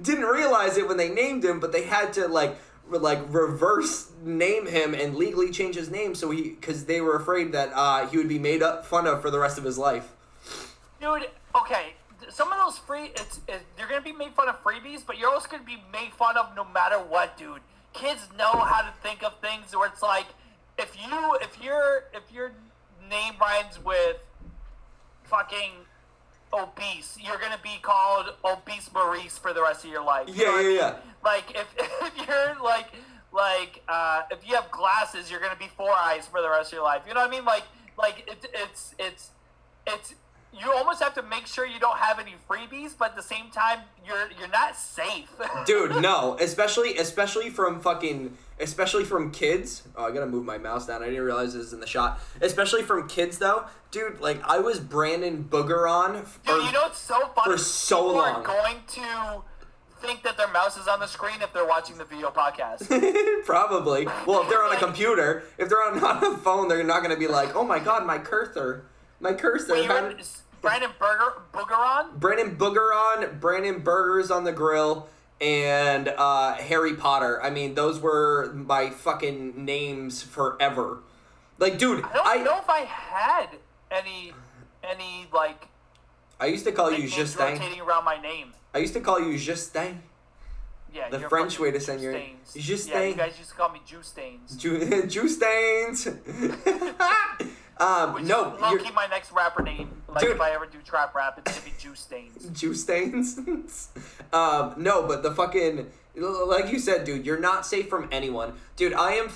didn't realize it when they named him, but they had to like reverse name him and legally change his name because they were afraid that he would be made fun of for the rest of his life. Dude, okay, some of those you're gonna be made fun of freebies, but you're also gonna be made fun of no matter what, dude. Kids know how to think of things where it's like, if your name rhymes with fucking obese, you're gonna be called Obese Maurice for the rest of your life. Yeah. Like if you're if you have glasses, you're gonna be Four Eyes for the rest of your life. You know what I mean? Like it's you almost have to make sure you don't have any freebies, but at the same time, you're not safe. Dude, no, especially from kids. Oh, I gotta move my mouse down. I didn't realize this was in the shot. Especially from kids, though, dude. Like I was Brandon Booger on. Dude, you know it's so funny. For so People long. are going to think that their mouse is on the screen if they're watching the video podcast. Probably. Well, if they're on a computer, if they're on a phone, they're not gonna be like, "Oh my god, my cursor." My cursor. Brandon Booger on? Brandon Booger on, Brandon Burgers on the grill, and Harry Potter. I mean, those were my fucking names forever. Like, dude, I don't know if I had any like. I used to call you Justin. Rotating around my name. I used to call you Justin. Yeah, the French way to say your name. Justin. Yeah, you guys used to call me Juice Stains. Juice Stains. Which no, is low-key my next rapper name. Like, dude, if I ever do trap rap, it's gonna be Juice Stains. Juice Stains? No, but the fucking... Like you said, dude, you're not safe from anyone. Dude, I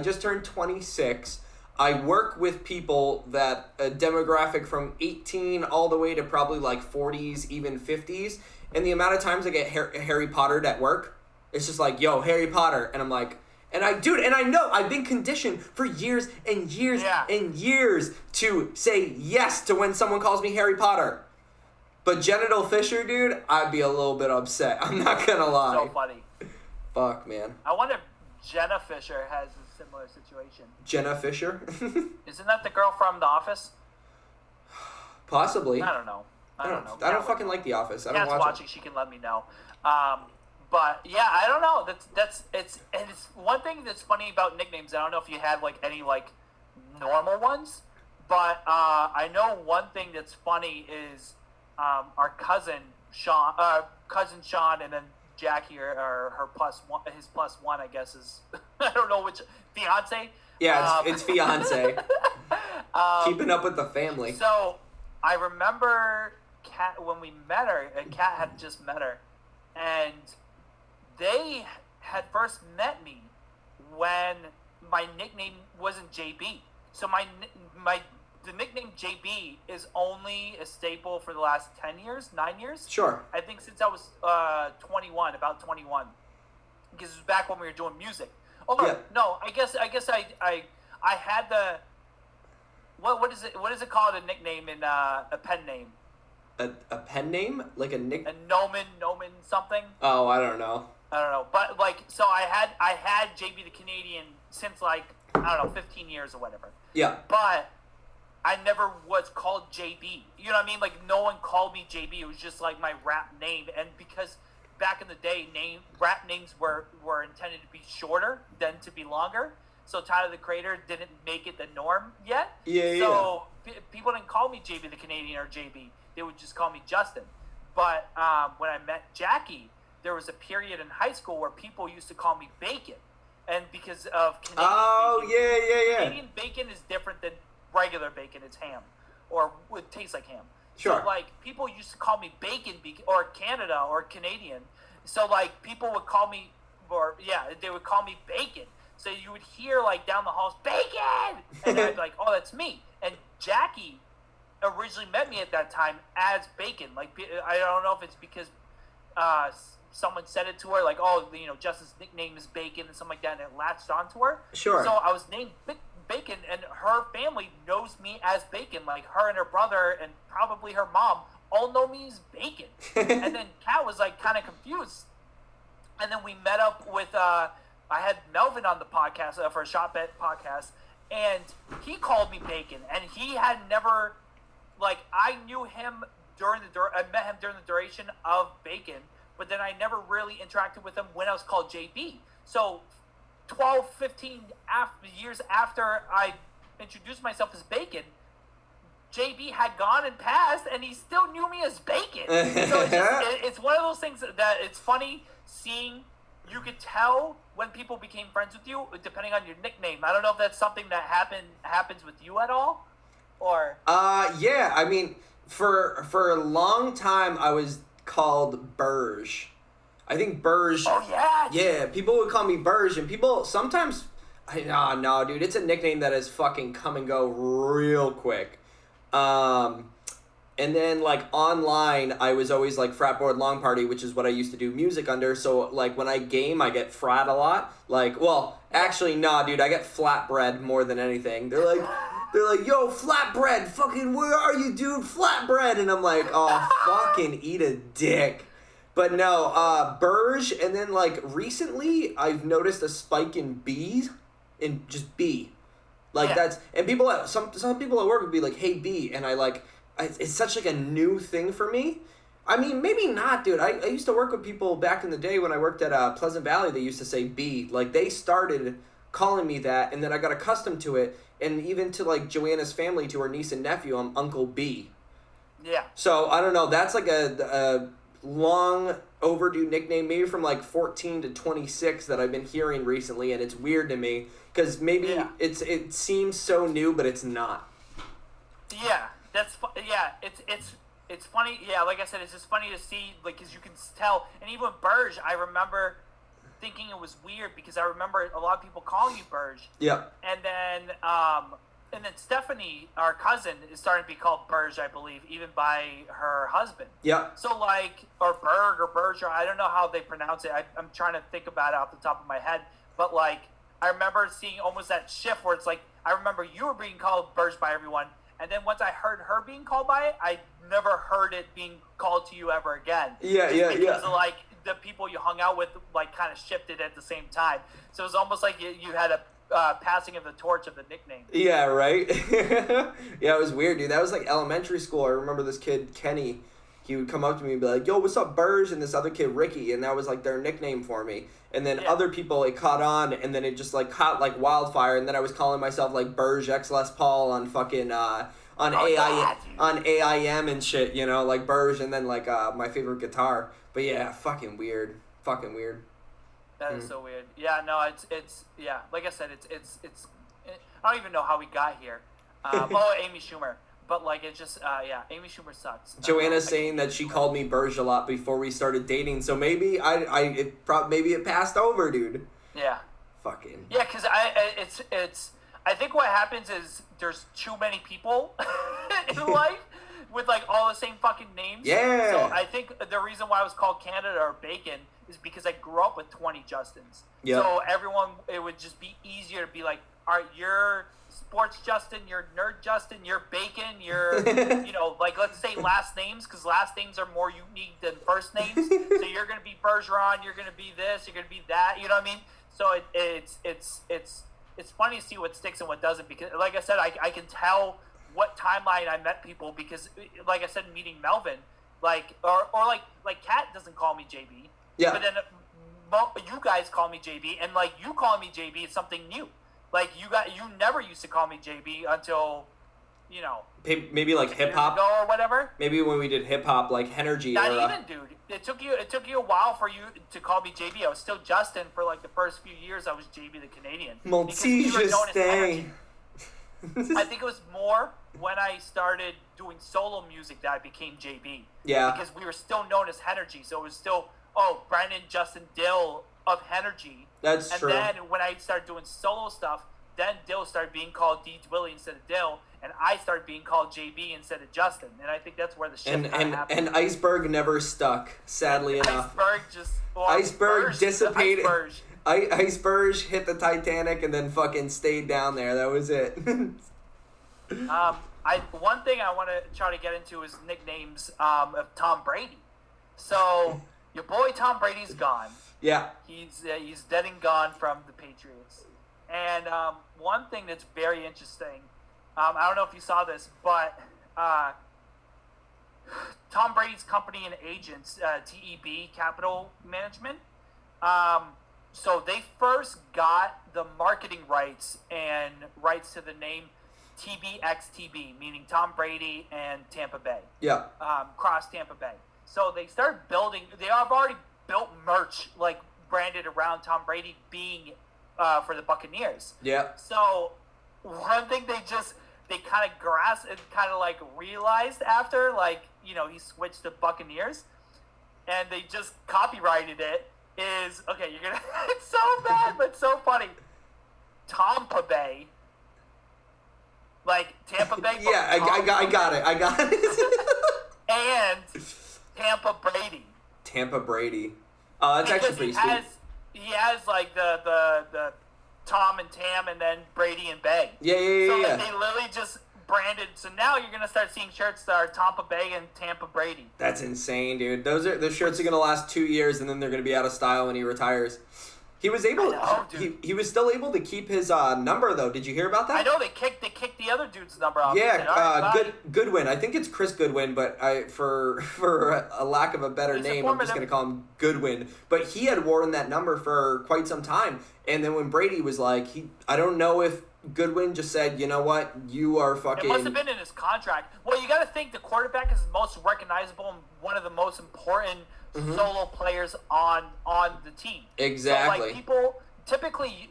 just turned 26. I work with people that... A demographic from 18 all the way to probably like 40s, even 50s. And the amount of times I get Harry Pottered at work, it's just like, yo, Harry Potter. And I'm like... And I know I've been conditioned for years and years and years to say yes to when someone calls me Harry Potter. But Genital Fisher, dude, I'd be a little bit upset. I'm not gonna lie. So funny. Fuck, man. I wonder if Jenna Fisher has a similar situation. Jenna Fisher? Isn't that the girl from The Office? Possibly. I don't know. I don't know. I don't fucking like The Office. I don't watch watching. She can let me know. But yeah, I don't know. It's one thing that's funny about nicknames. I don't know if you had like any like normal ones, but I know one thing that's funny is our cousin Sean, and then Jackie are her plus one. His plus one, I guess, is I don't know which fiance. Yeah, it's fiance. Keeping up with the family. So I remember Kat when we met her. And Kat had just met her, and they had first met me when my nickname wasn't JB. So the nickname JB is only a staple for the last 9 years. Sure. I think since I was about 21, because it was back when we were doing music. Oh yeah. No, I guess I had the what is it called, a nickname in a pen name? A pen name? Like a nick? A Nomen something? Oh, I don't know. But like, so I had JB the Canadian since like, I don't know, 15 years or whatever. Yeah. But I never was called JB. You know what I mean? Like, no one called me JB. It was just like my rap name. And because back in the day, rap names were intended to be shorter than to be longer. So Tyler the Creator didn't make it the norm yet. So people didn't call me JB the Canadian or JB. They would just call me Justin. But when I met Jackie, there was a period in high school where people used to call me Bacon. And because of Canadian bacon. Canadian bacon is different than regular bacon. It's ham. Or it tastes like ham. Sure. So, like, people used to call me Bacon, or Canada, or Canadian. So, like, people would call me, they would call me Bacon. So you would hear, like, down the halls, Bacon! And I'd be like, oh, that's me. And Jackie originally met me at that time as Bacon. Like, I don't know if it's because someone said it to her, like, oh, you know, Justin's nickname is Bacon and something like that, and it latched onto her. Sure. So I was named Bacon, and her family knows me as Bacon. Like, her and her brother and probably her mom all know me as Bacon. And then Kat was, like, kind of confused. And then we met up with, I had Melvin on the podcast for a Shot Bet podcast, and he called me Bacon, and he had never, like, I knew him I met him during the duration of Bacon, but then I never really interacted with him when I was called JB. So 12, 15 years after I introduced myself as Bacon, JB had gone and passed, and he still knew me as Bacon. So it's one of those things that it's funny seeing. You could tell when people became friends with you depending on your nickname. I don't know if that's something that happens with you at all, or. Yeah. I mean, for a long time, I was called Burge. I think Burge. Oh yeah. Yeah, people would call me Burge, and people sometimes. No, dude, it's a nickname that has fucking come and go real quick. And then, like, online, I was always, like, Fratboard Long Party, which is what I used to do music under. So, like, when I game, I get frat a lot. Like, well, actually, nah, dude, I get flatbread more than anything. They're like, yo, flatbread, fucking, where are you, dude? Flatbread. And I'm like, oh, fucking eat a dick. But no, Burge, and then, like, recently, I've noticed a spike in B's, in just B. Like, that's, and people, some people at work would be like, hey, B, and I, like, it's such, like, a new thing for me. I mean, maybe not, dude. I used to work with people back in the day when I worked at Pleasant Valley. They used to say B. Like, they started calling me that, and then I got accustomed to it. And even to, like, Joanna's family, to her niece and nephew, I'm Uncle B. Yeah. So, I don't know. That's, like, a long overdue nickname, maybe from, like, 14 to 26 that I've been hearing recently, and it's weird to me. Because maybe it seems so new, but it's not. Yeah. It's funny. Yeah, like I said, it's just funny to see, like, because you can tell, and even Burge, I remember thinking it was weird because I remember a lot of people calling you Burge. Yeah. And then Stephanie, our cousin, is starting to be called Burge, I believe, even by her husband. Yeah. So, like, or Berg or Burge, or I don't know how they pronounce it. I'm trying to think about it off the top of my head, but, like, I remember seeing almost that shift where it's like, I remember you were being called Burge by everyone. And then once I heard her being called by it, I never heard it being called to you ever again. Because of, like, the people you hung out with, like, kind of shifted at the same time. So it was almost like you had a passing of the torch of the nickname. Yeah, right? Yeah, it was weird, dude. That was, like, elementary school. I remember this kid, Kenny. He would come up to me and be like, yo, what's up, Burge? And this other kid, Ricky. And that was, like, their nickname for me. And then other people, it caught on, and then it just, like, caught like wildfire. And then I was calling myself, like, Burge X Les Paul on fucking, on AIM and shit, you know, like Burge, and then, like, my favorite guitar. But yeah, fucking weird. That is so weird. Yeah, no, it's yeah, like I said, it's I don't even know how we got here. Amy Schumer. But, like, it's just, Amy Schumer sucks. Joanna's saying that she called me Burge a lot before we started dating, so maybe maybe it passed over, dude. Yeah. Fucking. Yeah, because I think what happens is there's too many people in life with, like, all the same fucking names. Yeah. So I think the reason why I was called Canada or Bacon is because I grew up with 20 Justins. Yeah. So everyone, it would just be easier to be like, all right, you're Sports Justin, you're Nerd Justin, you're Bacon, you're, you know, like, let's say last names, because last names are more unique than first names. So you're going to be Bergeron, you're going to be this, you're going to be that, you know what I mean? So it's funny to see what sticks and what doesn't, because, like I said, I can tell what timeline I met people, because, like I said, meeting Melvin, like, or like Kat doesn't call me JB. Yeah. But then you guys call me JB, and, like, you calling me JB is something new. Like, you never used to call me JB until, you know, maybe like hip hop or whatever. Maybe when we did hip hop, like Energy. Not even, dude. It took you a while for you to call me JB. I was still Justin for, like, the first few years. I was JB the Canadian. I think it was more when I started doing solo music that I became JB. Yeah. Because we were still known as Energy, so it was still Brandon Justin Dill of Energy. That's true. And then when I started doing solo stuff, then Dill started being called D. Willie instead of Dill, and I started being called JB instead of Justin. And I think that's where the shift happened. And Iceberg never stuck, sadly enough. Iceberg dissipated. Iceberg hit the Titanic and then fucking stayed down there. That was it. One thing I want to try to get into is nicknames of Tom Brady. So your boy Tom Brady's gone. Yeah. He's dead and gone from the Patriots. And one thing that's very interesting, I don't know if you saw this, but Tom Brady's company and agents, TEB Capital Management. So they first got the marketing rights and rights to the name TBXTB, meaning Tom Brady and Tampa Bay. Yeah. Cross Tampa Bay. So they started building. They have already built merch like branded around Tom Brady being for the Buccaneers. Yeah. So one thing they kind of grasped and kind of like realized after, like, you know, he switched to Buccaneers and they just copyrighted it is, okay, you're gonna, it's so bad but so funny. Tompa Bay. Like Tampa Bay. Yeah, I got it. And Tampa Brady. Tampa Brady. That's actually pretty sweet. He has like the Tom and Tam and then Brady and Bay. Yeah. So like, they literally just branded. So now you're gonna start seeing shirts that are Tompa Bay and Tampa Brady. That's insane, dude. Those shirts are gonna last 2 years and then they're gonna be out of style when he retires. He was able. He was still able to keep his number though. Did you hear about that? I know they kicked the other dude's number off. Yeah, Goodwin. I think it's Chris Goodwin, but for a lack of a better name, I'm just gonna call him Goodwin. But he had worn that number for quite some time, and then when Brady was like, I don't know if Goodwin just said, you know what, you are fucking. It must have been in his contract. Well, you got to think the quarterback is the most recognizable and one of the most important solo players on the team. Exactly. So, like, people typically,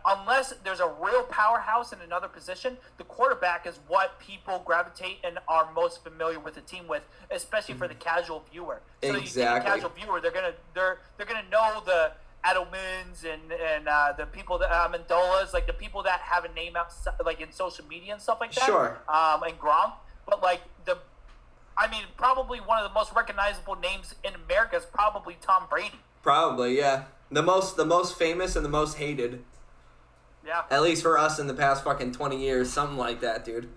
unless there's a real powerhouse in another position, the quarterback is what people gravitate and are most familiar with the team with, especially for the casual viewer. So you see the casual viewer, they're gonna know the Edelmans and the people that Amendolas, like the people that have a name out like in social media and stuff like that. Sure. And Gronk, but like probably one of the most recognizable names in America is probably Tom Brady. Probably, yeah. The most famous and the most hated. Yeah. At least for us in the past fucking 20 years, something like that, dude.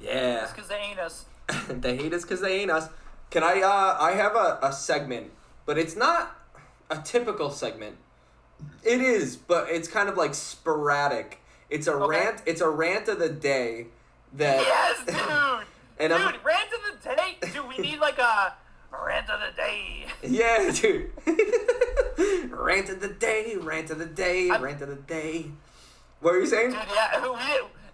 Yeah. It's because they ain't us. They hate us because they ain't us. Can I have a segment, but it's not a typical segment. It is, but it's kind of like sporadic. It's a rant. It's a rant of the day. Yes, dude. Rant of the day. Dude, we need like a rant of the day. Yeah, dude. Rant of the day. Rant of the day. Rant of the day. What are you saying? Dude, yeah.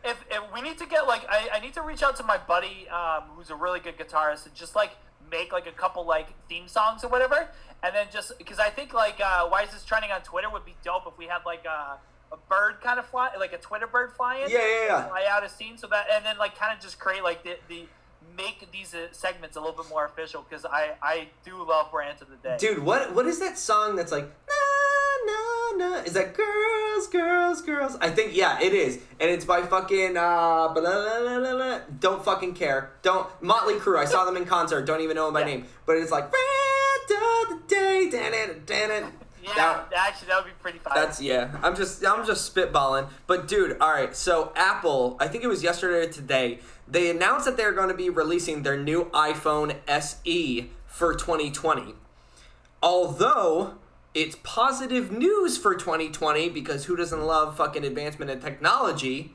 If we need to get like, I need to reach out to my buddy, who's a really good guitarist, and just like make like a couple like theme songs or whatever. And then just because I think like why is this trending on Twitter would be dope if we had like a bird kind of fly, like a Twitter bird fly in, fly out a scene, so that, and then like kind of just create like the make these segments a little bit more official, because I do love Rant of the Day. Dude, what is that song that's like na na na? Is that girls? I think it is, and it's by fucking don't fucking care. Don't Motley Crue. I saw them in concert. Don't even know them by name, but it's like Rant of the Day. Dan it. Yeah, actually, that would be pretty fun. I'm just spitballing. But dude, all right. So Apple, I think it was yesterday or today, they announced that they're going to be releasing their new iPhone SE for 2020. Although it's positive news for 2020, because who doesn't love fucking advancement in technology?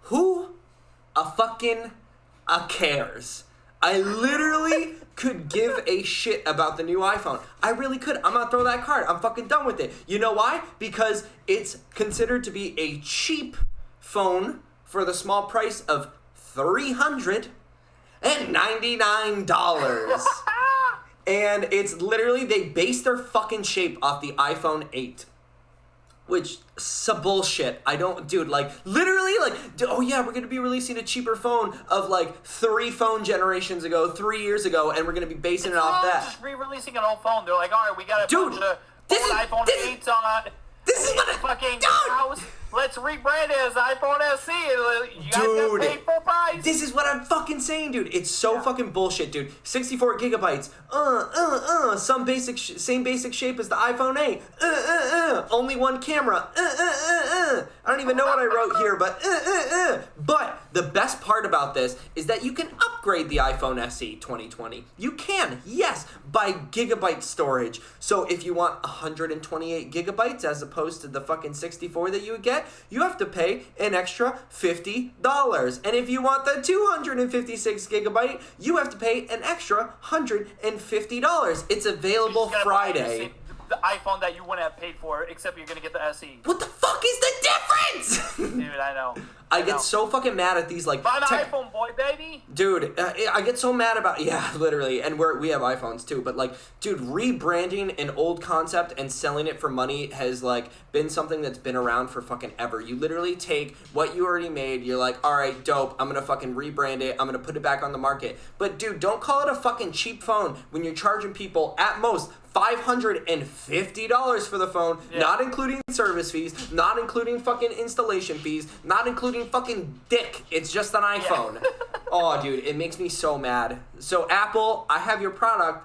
Who cares? I literally could give a shit about the new iPhone. I really could. I'm gonna throw that card. I'm fucking done with it. You know why? Because it's considered to be a cheap phone for the small price of $399. And it's literally, they base their fucking shape off the iPhone 8. Which, some bullshit. I don't, dude, like, literally, like, oh yeah, we're gonna be releasing a cheaper phone of, like, 3 phone generations ago, 3 years ago, and we're gonna be basing it off that. Just re-releasing an old phone. They're like, alright, we got a bunch of iPhone 8s on this is what fucking house. Let's rebrand it as iPhone SE. You guys gotta pay full price. This is what I'm fucking saying, dude. It's so fucking bullshit, dude. 64 gigabytes. Same basic shape as the iPhone 8. Only one camera. I don't even know what I wrote here, but But the best part about this is that you can upgrade the iPhone SE 2020. You can, yes, by gigabyte storage. So if you want 128 gigabytes as opposed to the fucking 64 that you would get, you have to pay an extra $50. And if you want the 256 gigabyte, you have to pay an extra $150. It's available Friday. The iPhone that you wouldn't have paid for, except you're gonna get the SE. What the fuck is the difference? Dude, I know. I get so fucking mad at these, like... Buy an iPhone, boy, baby! Dude, I get so mad about... Yeah, literally. And we have iPhones, too. But, like, dude, rebranding an old concept and selling it for money has, like, been something that's been around for fucking ever. You literally take what you already made, you're like, alright, dope, I'm gonna fucking rebrand it, I'm gonna put it back on the market. But, dude, don't call it a fucking cheap phone when you're charging people, at most, $550 for the phone, not including service fees, not including fucking installation fees, not including fucking dick. It's just an iPhone. Oh, dude, it makes me so mad. So, Apple, I have your product,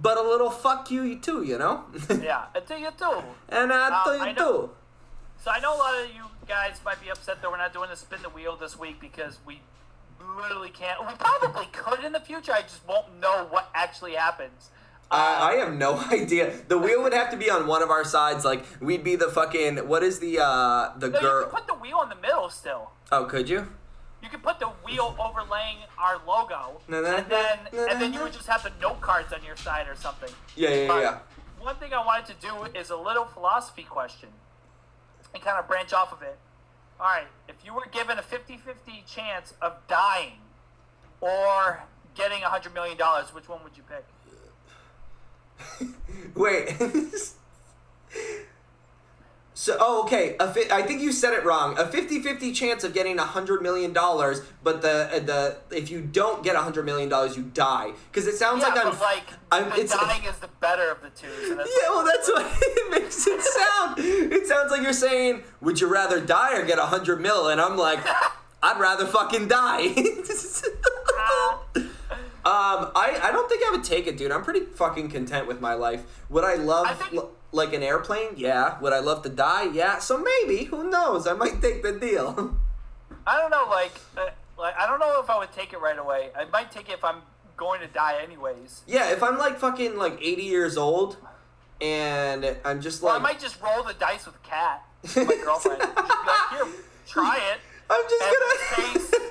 but a little fuck you too, you know? Yeah, I do you too. And I do you too. So I know a lot of you guys might be upset that we're not doing the spin the wheel this week because we literally can't. We probably could in the future. I just won't know what actually happens. I have no idea. The wheel would have to be on one of our sides. Like, we'd be the fucking... What is the girl... You could put the wheel in the middle still. Oh, could you? You could put the wheel overlaying our logo, and then you would just have the note cards on your side or something. Yeah. One thing I wanted to do is a little philosophy question and kind of branch off of it. All right, if you were given a 50-50 chance of dying or getting $100 million, which one would you pick? Wait. So, okay. I think you said it wrong. A 50-50 chance of getting $100 million, but the if you don't get $100 million, you die. Because it sounds like dying is the better of the two. So that's what it makes it sound. It sounds like you're saying, would you rather die or get $100 million? And I'm like, I'd rather fucking die. I don't think I would take it, dude. I'm pretty fucking content with my life. Would I love, like, an airplane? Yeah. Would I love to die? Yeah. So maybe, who knows? I might take the deal. I don't know, like I don't know if I would take it right away. I might take it if I'm going to die anyways. Yeah, if I'm, like, fucking, like, 80 years old, and I'm just, like... Well, I might just roll the dice with Kat, my girlfriend. Just be like, here, try it. I'm just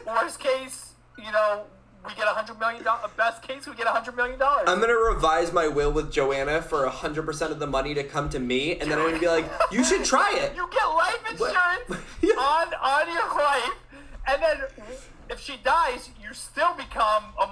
Worst case, you know... We get $100 million. Best case, we get $100 million. I'm gonna revise my will with Joanna for 100% of the money to come to me, and then I'm gonna be like, "You should try it." You get life insurance on your wife, and then if she dies, you still become a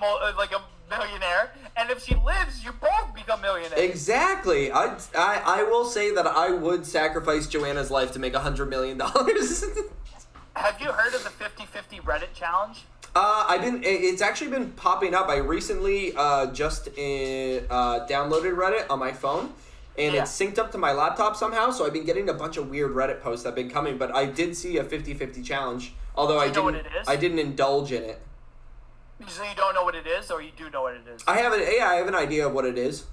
millionaire, and if she lives, you both become millionaires. Exactly. I will say that I would sacrifice Joanna's life to make $100 million. Have you heard of the 50-50 Reddit challenge? It's actually been popping up. I recently just downloaded Reddit on my phone, and it's synced up to my laptop somehow, so I've been getting a bunch of weird Reddit posts that have been coming, but I did see a 50-50 challenge, although I didn't indulge in it. So you don't know what it is, or you do know what it is? I have an idea of what it is.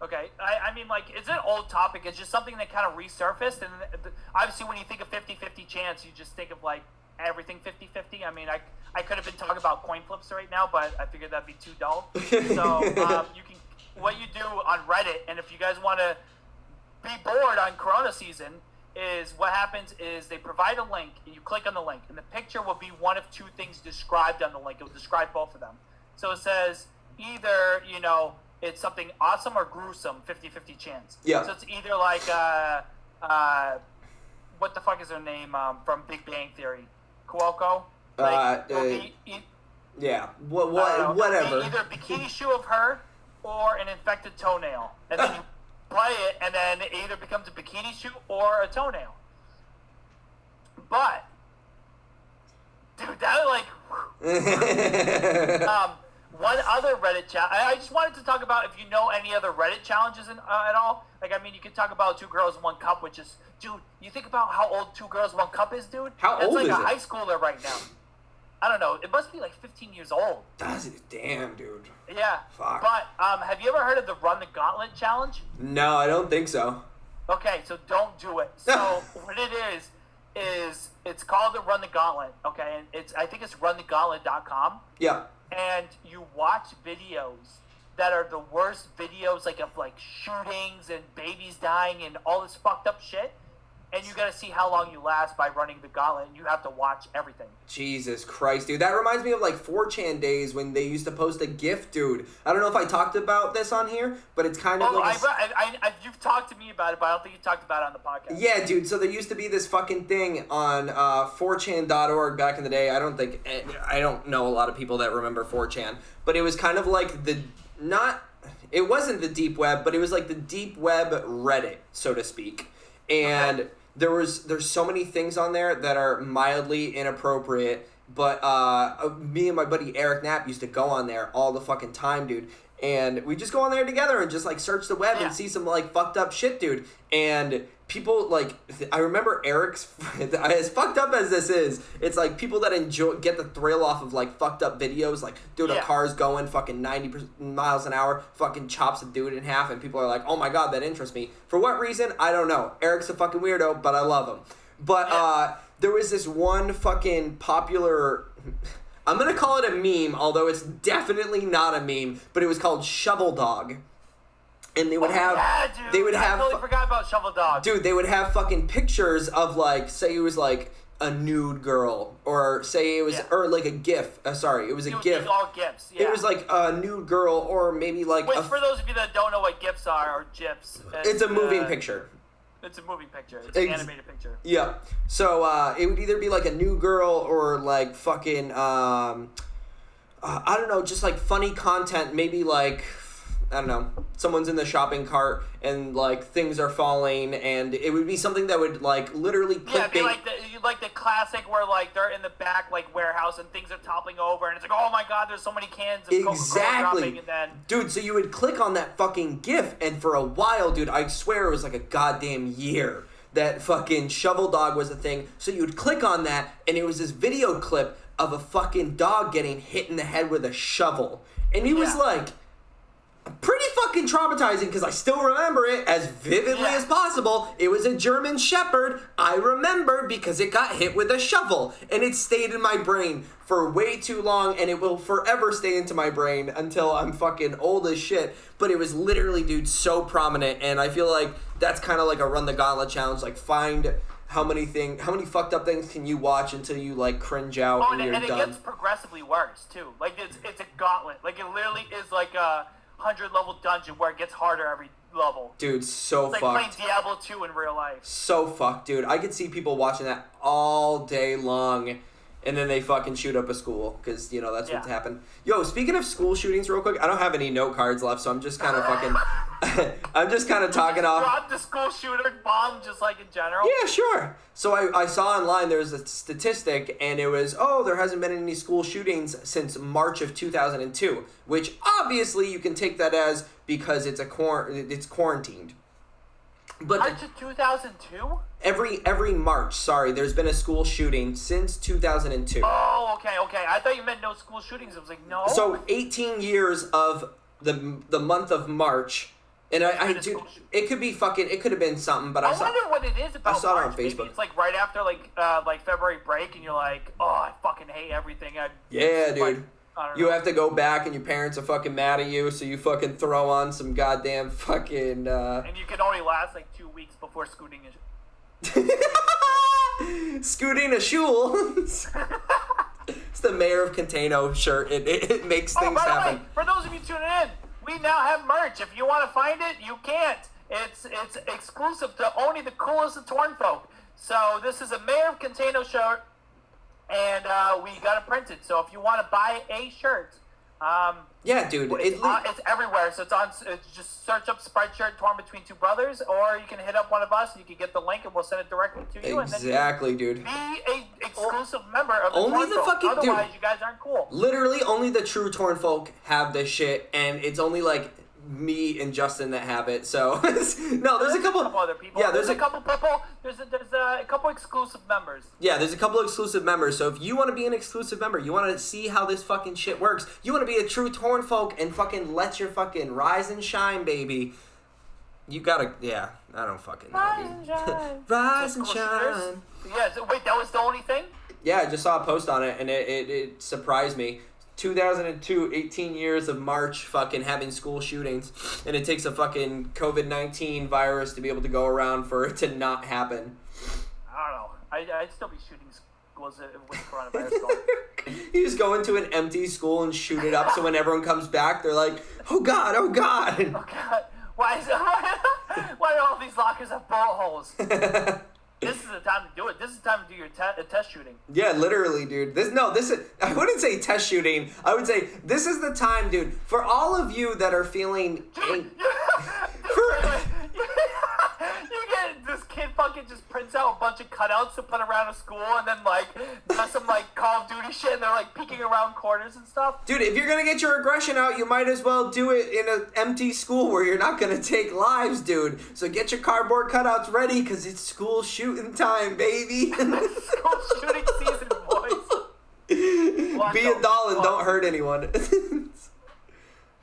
Okay, I mean, like, it's an old topic. It's just something that kind of resurfaced, and obviously when you think of 50-50 chance, you just think of, like, everything 50-50. I mean, I could have been talking about coin flips right now, but I figured that'd be too dull. So what you do on Reddit, and if you guys want to be bored on Corona season, is what happens is they provide a link, and you click on the link, and the picture will be one of two things described on the link. It will describe both of them. So it says either, you know, it's something awesome or gruesome, 50-50 chance. Yeah. So it's either like, what the fuck is her name from Big Bang Theory? Cuoco? Yeah. Whatever. Either a bikini shoe of her or an infected toenail. And then you play it, and then it either becomes a bikini shoe or a toenail. But, dude, that like... one other Reddit challenge. I just wanted to talk about if you know any other Reddit challenges at all. Like, I mean, you could talk about 2 Girls, 1 Cup, which is, dude, you think about how old 2 Girls, 1 Cup is, dude? How old is it? It's like a high schooler right now. I don't know. It must be like 15 years old. Damn, dude. Yeah. Fuck. But have you ever heard of the Run the Gauntlet challenge? No, I don't think so. Okay, so don't do it. So what it is it's called the Run the Gauntlet, okay? And I think it's runthegauntlet.com. Yeah. And you watch videos that are the worst videos, like, of, like, shootings and babies dying and all this fucked up shit. And you gotta see how long you last by running the gauntlet, and you have to watch everything. Jesus Christ, dude. That reminds me of, like, 4chan days when they used to post a GIF, dude. I don't know if I talked about this on here, but it's kind of like... You've talked to me about it, but I don't think you talked about it on the podcast. Yeah, dude. So there used to be this fucking thing on 4chan.org back in the day. I don't know a lot of people that remember 4chan, but it was kind of like it wasn't the deep web, but it was like the deep web Reddit, so to speak. And there's so many things on there that are mildly inappropriate, but me and my buddy Eric Knapp used to go on there all the fucking time, dude. And we just go on there together and just, like, search the web and see some, like, fucked up shit, dude. And people, like, I remember Eric's, as fucked up as this is, it's like people that get the thrill off of, like, fucked up videos, like, dude, a car's going fucking 90 miles an hour, fucking chops a dude in half, and people are like, oh my god, that interests me. For what reason? I don't know. Eric's a fucking weirdo, but I love him. But there was this one fucking popular... I'm going to call it a meme, although it's definitely not a meme, but it was called Shovel Dog. And they would I totally forgot about Shovel Dog. Dude, they would have fucking pictures of, like, say it was, like, a nude girl, or say it was, or, like, a GIF. Sorry, it was a GIF. All GIFs, yeah. It was, like, a nude girl, or maybe, like... Which, for those of you that don't know what GIFs are, or GIFs... It's a moving picture. It's a moving picture. It's an animated picture. Yeah. So, it would either be, like, a new girl or, like, fucking, I don't know, just, like, funny content. Maybe, like, I don't know, someone's in the shopping cart and, like, things are falling, and it would be something that would, like, literally clickbait. Yeah, it'd be like the classic where, like, they're in the back, like, warehouse and things are toppling over, and it's like, oh my god, there's so many cans of Coca-Cola dropping, and then... Dude, so you would click on that fucking GIF, and for a while, dude, I swear it was like a goddamn year that fucking Shovel Dog was a thing. So you would click on that, and it was this video clip of a fucking dog getting hit in the head with a shovel. And he was like... pretty fucking traumatizing, because I still remember it as vividly as possible. It was a German Shepherd. I remember because it got hit with a shovel, and it stayed in my brain for way too long, and it will forever stay into my brain until I'm fucking old as shit. But it was literally, dude, so prominent, and I feel like that's kind of like a Run the Gauntlet challenge. Like, find how many fucked up things can you watch until you, like, cringe out and you're done. And it gets progressively worse too. Like, it's a gauntlet. Like, it literally is like a 100-level dungeon where it gets harder every level. Dude, so it's fucked. Like playing Diablo 2 in real life. So fucked, dude. I could see people watching that all day long, and then they fucking shoot up a school, because, you know, that's what's happened. Yo, speaking of school shootings real quick, I don't have any note cards left, so I'm just kind of fucking... I'm just kind of talking off... Drop the school shooter bomb just like in general? Yeah, sure. So I saw online there was a statistic, and it was, there hasn't been any school shootings since March of 2002, which obviously you can take that as because it's quarantined. But March of 2002? Every March, there's been a school shooting since 2002. Oh, okay. I thought you meant no school shootings. I was like, no. So 18 years of the month of March. And it could be it could have been something, but I wonder what it is about. I saw March. it on Facebook. Maybe it's like right after like February break, and you're like, oh, I fucking hate everything. Yeah, dude. Like, I don't know. You have to go back, and your parents are fucking mad at you, so you fucking throw on some goddamn fucking. And you can only last like 2 weeks before scooting Scooting a shul. It's the Mayor of Containo shirt. It makes things happen. Way, for those of you tuning in, we now have merch. If you want to find it, you can't. It's exclusive to only the coolest of Torn folk. So this is a Mayor of Containo shirt, and we got it printed. So if you want to buy a shirt, yeah, dude, it's everywhere. So it's just search up Spreadshirt Torn Between Two Brothers, or you can hit up one of us and you can get the link, and we'll send it directly to you. Exactly, and then dude. Be a exclusive member of the only Torn the folk. fucking Otherwise, dude. you guys aren't cool. Literally, only the true Torn folk have this shit, and it's only like me and Justin that have it. So no, there's a couple other people. Yeah, there's a couple people. There's a couple exclusive members. Yeah, there's a couple exclusive members. So if you want to be an exclusive member, you want to see how this fucking shit works, you want to be a true Torn folk and fucking let your fucking rise and shine, baby. You gotta, I don't fucking know. Rise and shine. Rise and shine. Yeah, wait, that was the only thing? Yeah, I just saw a post on it, and it surprised me. 2002, 18 years of March fucking having school shootings, and it takes a fucking COVID-19 virus to be able to go around for it to not happen. I don't know. I'd still be shooting schools with coronavirus going. You just go into an empty school and shoot it up, so when everyone comes back, they're like, oh God, oh God. Oh God. Why do all these lockers have bullet holes? This is the time to do it. This is the time to do your test shooting. Yeah, literally, dude. I wouldn't say test shooting. I would say this is the time, dude. For all of you that are feeling... You get this kid fucking just prints out a bunch of cutouts to put around a school and then like does some like Call of Duty shit and they're like peeking around corners and stuff. Dude, if you're gonna get your aggression out, you might as well do it in an empty school where you're not gonna take lives, dude. So get your cardboard cutouts ready, cause it's school shooting time, baby. School shooting season, boys. Be a doll and don't hurt anyone.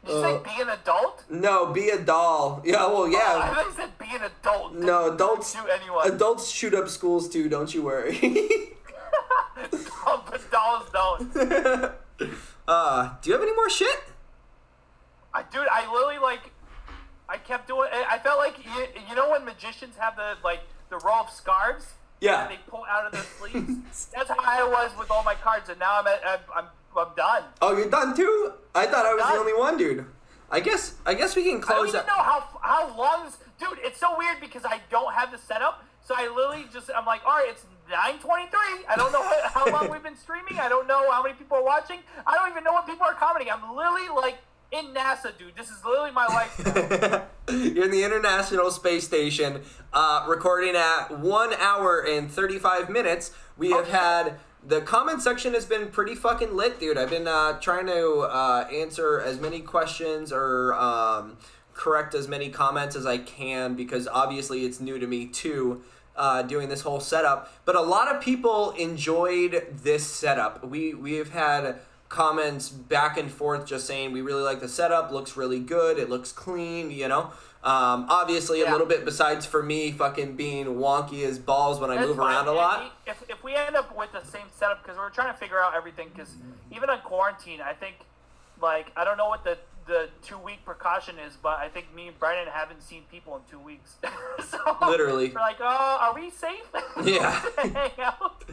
Did you say be an adult? No, be a doll. Yeah, well, yeah. Oh, I thought you said be an adult. No, adults shoot anyone. Adults shoot up schools too, don't you worry. But dolls don't. Do you have any more shit? Dude, I literally I kept doing. I felt like you know when magicians have the row of scarves. Yeah. That they pull out of their sleeves. That's how I was with all my cards, and now I'm done. Oh, you're done too? I thought I was the only one, dude. I guess we can close I don't even know how long this... Dude, it's so weird because I don't have the setup. So I literally I'm like, all right, it's 9:23. I don't know how long we've been streaming. I don't know how many people are watching. I don't even know what people are commenting. I'm literally like in NASA, dude. This is literally my life now. You're in the International Space Station, recording at 1 hour and 35 minutes. We have had... The comment section has been pretty fucking lit, dude. I've been trying to answer as many questions or correct as many comments as I can because obviously it's new to me too, doing this whole setup. But a lot of people enjoyed this setup. We have had comments back and forth just saying we really like the setup, looks really good, it looks clean, you know. Obviously a little bit besides for me fucking being wonky as balls when I move around a lot. If we end up with the same setup, because we're trying to figure out everything, because even on quarantine, I think, I don't know what the 2-week precaution is, but I think me and Brennan haven't seen people in 2 weeks. So literally. We're like, oh, are we safe? Yeah. To hang out?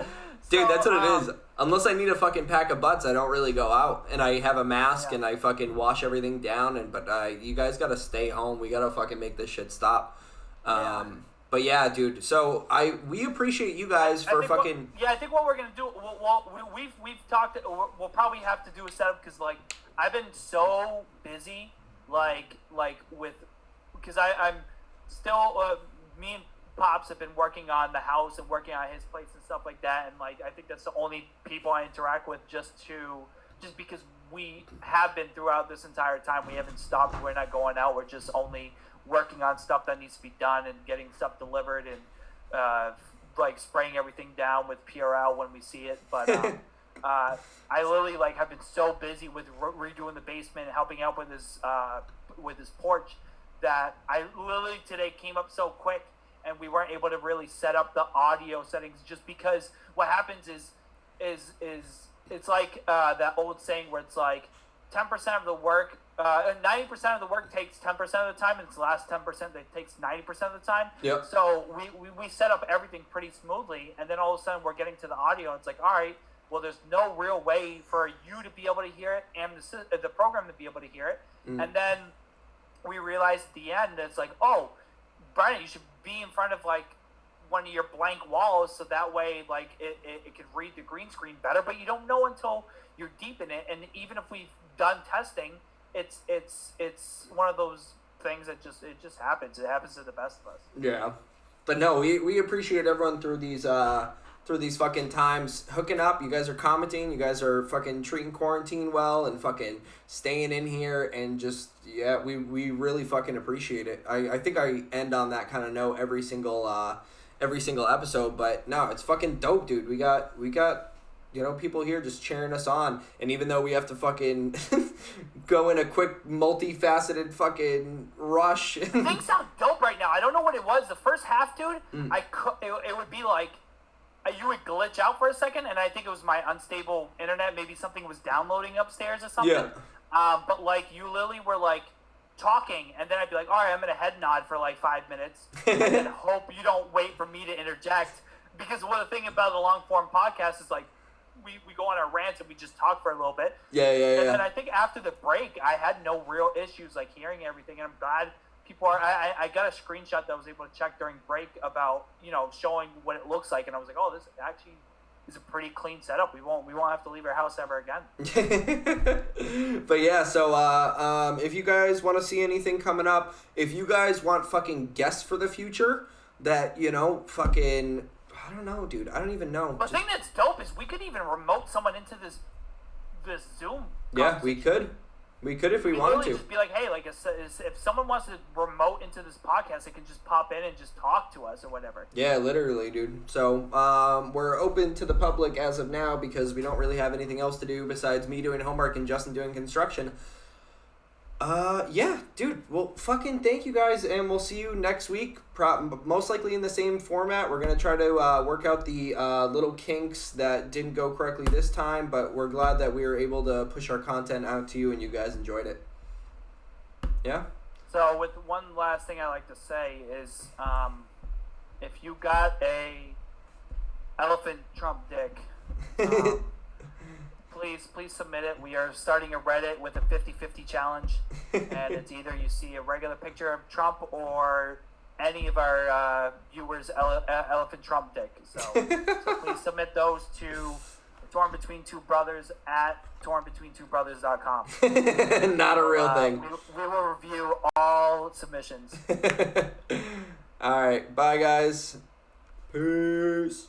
Dude, that's what it is. is. Unless I need a fucking pack of butts, I don't really go out. And I have a mask and I fucking wash everything down. But you guys gotta stay home. We gotta fucking make this shit stop. But yeah, dude. So we appreciate you guys for fucking... I think what we're gonna do... We've talked... We'll probably have to do a setup because, I've been so busy, with... Because I'm still... me and Pops have been working on the house and working on his place and stuff like that, and I think that's the only people I interact with just because we have been throughout this entire time. We haven't stopped. We're not going out. We're just only working on stuff that needs to be done and getting stuff delivered and spraying everything down with PRL when we see it. But I literally have been so busy with redoing the basement and helping out with his porch that I literally today came up so quick. And we weren't able to really set up the audio settings just because what happens is it's like that old saying where it's 10% of the work, 90% of the work takes 10% of the time, and it's the last 10% that takes 90% of the time. Yep. So we set up everything pretty smoothly, and then all of a sudden we're getting to the audio, and it's all right, well, there's no real way for you to be able to hear it and the program to be able to hear it. Mm. And then we realized at the end that it's oh, Brian, you should be in front of one of your blank walls so that way it could read the green screen better, but you don't know until you're deep in it. And even if we've done testing, it's one of those things that just happens. It happens to the best of us. Yeah. But no, we appreciate everyone through these fucking times hooking up. You guys are commenting, you guys are fucking treating quarantine well and fucking staying in here and just we really fucking appreciate it. I think I end on that kind of note every single episode, but no, it's fucking dope, dude. We got people here just cheering us on, and even though we have to fucking go in a quick multifaceted fucking rush. Things sound dope right now. I don't know what it was. The first half, dude, it would be you would glitch out for a second, and I think it was my unstable internet. Maybe something was downloading upstairs or something. Yeah. But like you literally were like talking, and then I'd be like, all right, I'm gonna head nod for like 5 minutes, and then hope you don't wait for me to interject. Because one of the thing about a long form podcast is like we go on our rants and we just talk for a little bit. Yeah. And then I think after the break, I had no real issues like hearing everything, and I'm glad people are. I got a screenshot that I was able to check during break about showing what it looks like, and I was like, oh, this actually is a pretty clean setup. We won't have to leave our house ever again. But yeah, so if you guys want to see anything coming up, if you guys want fucking guests for the future, that fucking. I don't know, dude. I don't even know. The thing that's dope is we could even remote someone into this Zoom. Yeah, we could. We could if we wanted to. Just be like, hey, like if someone wants to remote into this podcast, they can just pop in and just talk to us or whatever. Yeah, literally, dude. So we're open to the public as of now because we don't really have anything else to do besides me doing homework and Justin doing construction. Yeah, dude. Well, fucking thank you guys, and we'll see you next week. Most likely in the same format. We're gonna try to work out the little kinks that didn't go correctly this time, but we're glad that we were able to push our content out to you, and you guys enjoyed it. Yeah. So, with one last thing I like to say is, if you got a elephant Trump dick. Please submit it. We are starting a Reddit with a 50-50 challenge, and it's either you see a regular picture of Trump or any of our viewers' elephant Trump dick. So please submit those to Torn Between Two Brothers at tornbetweentwobrothers.com. Not a real thing. We will review all submissions. All right. Bye, guys. Peace.